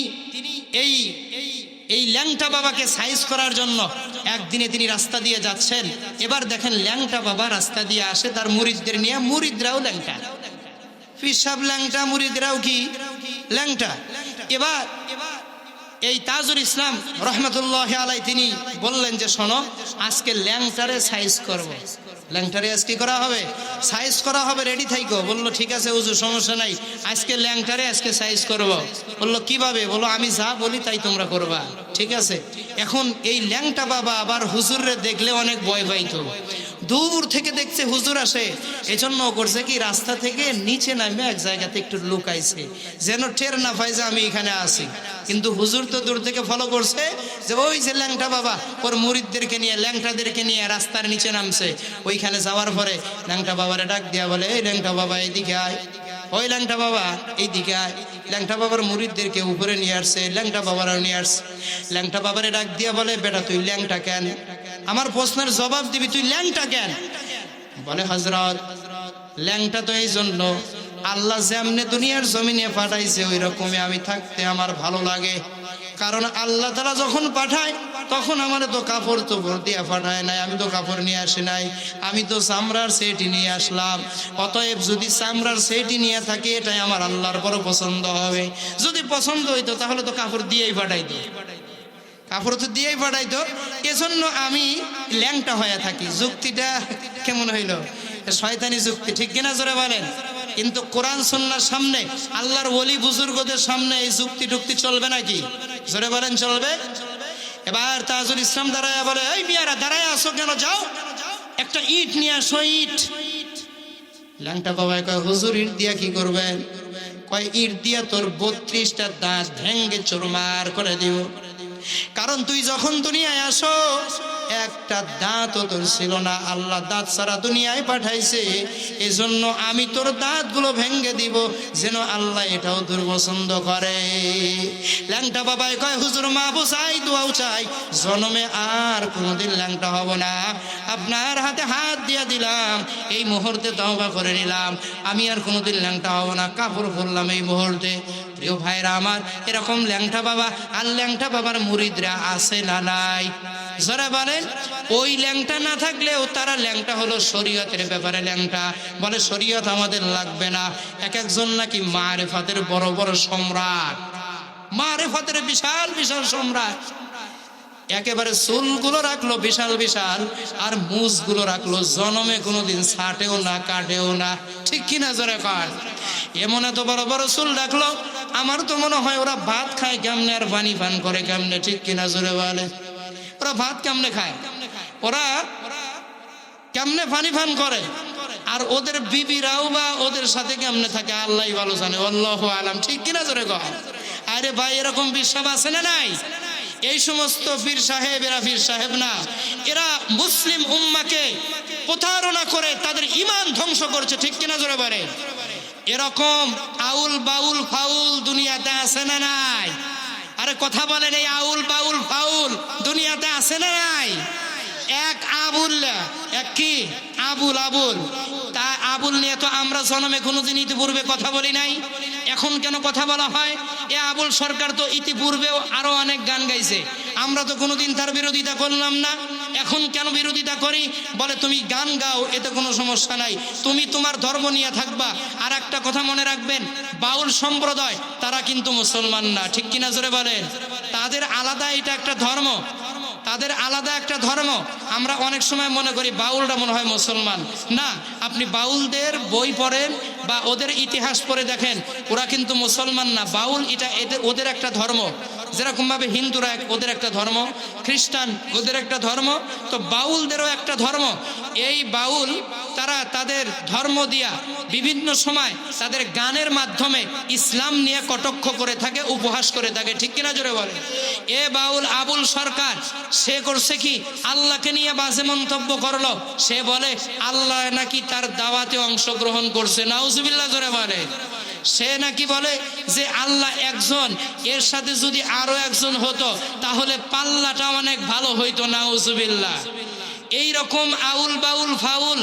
এই ল্যাংটা বাবাকে সাইজ করার জন্য একদিনে তিনি রাস্তা দিয়ে যাচ্ছেন। এবার দেখেন ল্যাংটা বাবা রাস্তা দিয়ে আসে তার মুরিদদের নিয়ে, মুরিদরাও ল্যাংটা, পীর সাহেব ল্যাংটা, মুরিদরাও কি ল্যাংটা। এবার এই তাজুল ইসলাম রহমাতুল্লাহ আলাই তিনি বললেন যে, শোনো, আজকে ল্যাংটারে সাইজ করব। ল্যাংটারে আজকে করা হবে, সাইজ করা হবে, রেডি থাইকো। বললো, ঠিক আছে হুজুর, সমস্যা নাই, আজকে ল্যাংটারে আজকে সাইজ করব। বললো, কিভাবে? বললো, আমি যা বলি তাই তোমরা করবা, ঠিক আছে। এখন এই ল্যাংটা বাবা আবার হুজুররে দেখলে অনেক ভয় পাইতো, দূর থেকে দেখছে হুজুর আসে, এজন্য করছে কি, রাস্তা থেকে নিচে নামে এক জায়গাতে একটু লুকাইছে, যেন টের না পাই যে আমি এখানে আছি। কিন্তু হুজুর তো দূর থেকে ফলো করছে যে ওই যে ল্যাংটা বাবা ওর মুরিদদেরকে নিয়ে, ল্যাংটাদেরকে নিয়ে রাস্তার নিচে নামছে। ওইখানে যাওয়ার পরে ল্যাংটা বাবারে ডাক দিয়া বলে, এই ল্যাংটা বাবা এইদিকে আয়, ওই ল্যাংটা বাবা এইদিকে আয়। ল্যাংটা বাবার মুরিদদেরকে উপরে নিয়ে আসছে, ল্যাংটা বাবারাও নিয়ে আসছে। ল্যাংটা বাবারে ডাক দিয়া বলে, বেটা তুই ল্যাংটা কেন? আমার প্রশ্নের জবাব দিবি, তুই ল্যাংটা কেন? বলে, হযরত, ল্যাংটা তো এই জন্য, আল্লাহ যেমনে দুনিয়ার জমিনে পাঠাইছে ওই রকমই আমি থাকতে আমার ভালো লাগে। কারণ আল্লাহ তাআলা যখন পাঠায় তখন আমার তো কাপড় তো দিয়া পাঠায় নাই, আমি তো কাপড় নিয়ে আসি নাই, আমি তো চামড়ার সেটি নিয়ে আসলাম। অতএব যদি চামড়ার সেটি নিয়ে থাকে এটাই আমার আল্লাহর বড় পছন্দ হবে। যদি পছন্দ হইতো তাহলে তো কাপড় দিয়েই পাঠাইতো, কাপড় তো দিয়েই পাঠাইতো। এজন্য আমি ল্যাংটা হয়ে থাকি। যুক্তিটা কেমন হইল? শয়তানি যুক্তি, ঠিক কিনা জোরে বলেন? কিন্তু কোরআন সুন্নাহর সামনে, আল্লাহর ওলি বুজুর্গদের সামনে এই যুক্তি টুক্তি চলবে নাকি? জোরে বলেন, চলবে? এবার তাজুল ইসলাম দাঁড়ায় বলে, এই মিয়ারা দাঁড়ায় আসো কেন, যাও একটা ইট নিয়ে আসো, ইট। ল্যাংটা বাবা কয়, হুজুর ইট দিয়া কি করবেন? কয়, ইট দিয়া তোর 32টা দাঁত ভেঙ্গে চুরমার করে দিব। কারণ তুই যখন দুনিয়ায় আসো একটা দাঁতও তোর ছিল না, আল্লাহ দাঁত ছাড়া দুনিয়ায় পাঠাইছে, এজন্য আমি তোর দাঁতগুলো ভেঙ্গে দিব, যেন আল্লাহ এটাও দুর্পছন্দ করে। ল্যাংটা বাবাই কয়, হুজুর মাফ চাই, দোয়াও চাই, জন্মে আর কোনোদিন ল্যাংটা হব না। আপনার হাতে হাত দিয়ে দিলাম, এই মুহূর্তে তওবা করে নিলাম, আমি আর কোনোদিন ল্যাংটা হব না। কাপড় পরলাম এই মুহূর্তে। প্রিয় ভাইরা আমার, এরকম ল্যাংটা বাবা আর ল্যাংটা বাবার মুরিদরা আছে না নাই? যারা বলেন ওই ল্যাংটা না থাকলেও তারা ল্যাংটা হলো শরীয়তের ব্যাপারে ল্যাংটা, বলে শরীয়ত আমাদের লাগবে না। এক একজন নাকি মারিফাতের বড় বড় সম্রাট, মারিফাতের বিশাল বিশাল সম্রাট, একেবারে চুলগুলো রাখলো বিশাল বিশাল আর মুছগুলো রাখলো জনমে কোনোদিন ছাটেও না কাটেও না, ঠিক কিনা জোরে কর। এমন এত বড় বড় চুল রাখলো, আমার তো মনে হয় ওরা ভাত খায় কেমনে আর পানি পান করে কেমনে, ঠিক কিনা জোরে বলে। ওরা ভাত কেমনে খায়, ওরা কেমনে পানি পান করে, আর ওদের বিবিরাও বা ওদের সাথে কেমনে থাকে আল্লাহ ভালো জানে, আল্লাহু আলাম, ঠিক কিনা জোরে কর। আরে ভাই এরকম বিশ্বাস আছে না নাই? এই সমস্ত পীর সাহেব, এরা পীর সাহেব না, এরা মুসলিম উম্মাকে প্রতারণা করে তাদের ঈমান ধ্বংস করছে, ঠিক কিনা জোরে বলে। এরকম আউল বাউল ফাউল দুনিয়াতে আছে না নাই? আরে কথা বলেন, এই আউল বাউল ফাউল দুনিয়াতে আছে না নাই? এক আবুল, এক কি আবুল, আবুল তা আবুল নিয়ে তো আমরা জন্মে কোনোদিন ইতিপূর্বে কথা বলি নাই, এখন কেন কথা বলা হয়? এ আবুল সরকার তো ইতিপূর্বেও আরো অনেক গান গাইছে, আমরা তো কোনোদিন তার বিরোধিতা করলাম না, এখন কেন বিরোধিতা করি? বলে তুমি গান গাও, এতে কোনো সমস্যা নাই, তুমি তোমার ধর্ম নিয়ে থাকবা। আর একটা কথা মনে রাখবেন, বাউল সম্প্রদায় তারা কিন্তু মুসলমান না, ঠিক কিনা জোরে বলেন। তাদের আলাদা এটা একটা ধর্ম, তাদের আলাদা একটা ধর্ম। আমরা অনেক সময় মনে করি বাউলরা মনে হয় মুসলমান, না, আপনি বাউলদের বই পড়েন বা ওদের ইতিহাস পড়ে দেখেন, ওরা কিন্তু মুসলমান না। বাউল এটা ওদের একটা ধর্ম, যেরকম ভাবে হিন্দুরা ওদের একটা ধর্ম, খ্রিস্টান ওদের একটা ধর্ম, তো বাউলদেরও একটা ধর্ম। এই বাউল তারা তাদের ধর্ম দিয়া বিভিন্ন সময় তাদের গানের মাধ্যমে ইসলাম নিয়ে কটাক্ষ করে থাকে, উপহাস করে থাকে, ঠিক কিনা জোরে বলে। এ বাউল আবুল সরকার সে করছে কি, আল্লাহকে নিয়ে বাজে মন্তব্য করলো, সে বলে আল্লাহ নাকি তার দাওয়াতে অংশগ্রহণ করছে, নাউজুবিল্লাহ জোরে বলে। সে নাকি বলে যে আল্লাহ একজন, এর সাথে যদি আরো একজন হতো তাহলে পাল্লাটা অনেক ভালো হইতো, নাউজুবিল্লাহ। এই রকম আউল বাউল ফাউল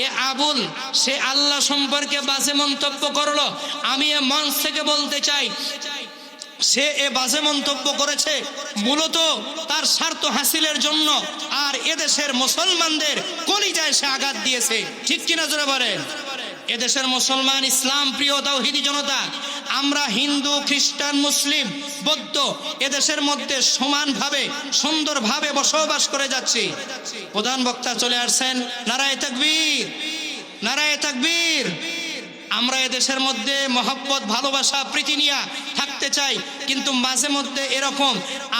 এ আবুল সে আল্লাহ সম্পর্কে বাজে মন্তব্য করলো। আমি এ মঞ্চ থেকে বলতে চাই, সে এ বাজে মন্তব্য করেছে মূলত তার স্বার্থ হাসিলের জন্য, আর এদেশের মুসলমানদের কলিজায় সে আঘাত দিয়েছে, ঠিক কিনা জোরে বলেন। এদেশের মুসলমান ইসলাম প্রিয় তাওহীদি জনতা, আমরা হিন্দু খ্রিস্টান মুসলিম বৌদ্ধ এদেশের মধ্যে সমানভাবে সুন্দরভাবে বসবাস করে যাচ্ছি। প্রধান বক্তা চলে আসছেন, নারায়ে তাকবীর, নারায়ে তাকবীর। আমরা এদেশের মধ্যে মহব্বত ভালোবাসা প্রীতি নিয়ে থাকতে চাই, কিন্তু মাঝে মধ্যে এরকম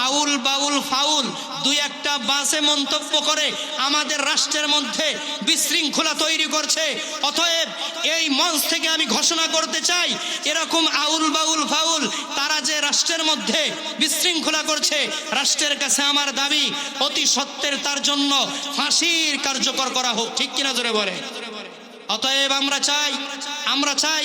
আউল বাউল ফাউল দুই একটা বাজে মন্তব্য করে আমাদের রাষ্ট্রের মধ্যে বিশৃঙ্খলা তৈরি করছে। অতএব এই মঞ্চ থেকে আমি ঘোষণা করতে চাই, এরকম আউল বাউল ফাউল তারা যে রাষ্ট্রের মধ্যে বিশৃঙ্খলা করছে, রাষ্ট্রের কাছে আমার দাবি অতি সত্ত্বের তার জন্য ফাঁসির কার্যকর করা হোক, ঠিক কিনা জোরে বলে। অতএব আমরা চাই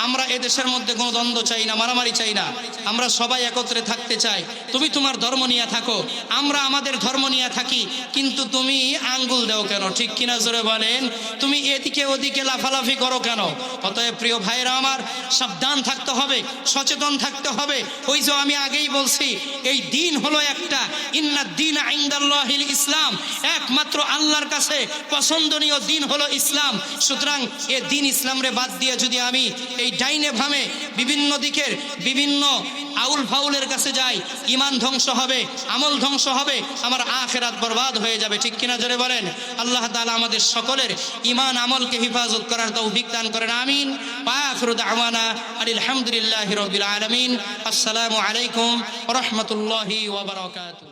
আমরা এদেশের মধ্যে কোনো দ্বন্দ্ব চাই না, মারামারি চাই না, আমরা সবাই একত্রে থাকতে চাই। তুমি তোমার ধর্ম নিয়ে থাকো, আমরা আমাদের ধর্ম নিয়ে থাকি, কিন্তু তুমি আঙ্গুল দাও কেন, ঠিক কিনা জোরে বলেন। তুমি এদিকে ওদিকে লাফালাফি করো কেন? অতএব প্রিয় ভাইরা আমার, সাবধান থাকতে হবে, সচেতন থাকতে হবে। ওই যে আমি আগেই বলছি, এই দিন হলো একটা, ইন্নাদ দীনা ইনদাল্লাহিল ইসলাম, একমাত্র আল্লাহর কাছে পছন্দনীয় দিন হলো ইসলাম। সুতরাং এ দিন ইসলামরে বাদ দিয়ে যদি আমি এই ডাইনে ভামে বিভিন্ন দিকের বিভিন্ন আউল ফাউলের কাছে যাই, ঈমান ধ্বংস হবে, আমল ধ্বংস হবে, আমার আখিরাত বরবাদ হয়ে যাবে, ঠিক কিনা জোরে বলেন। আল্লাহ তাআলা আমাদের সকলের ঈমান আমলকে হিফাজত করার তৌফিক দান করেন, আমিন। ওয়া আখিরু দাওয়ানা আলহামদুলিল্লাহি রাব্বিল আলামিন। আসসালামু আলাইকুম ওয়া রাহমাতুল্লাহি ওয়া বারাকাতুহু।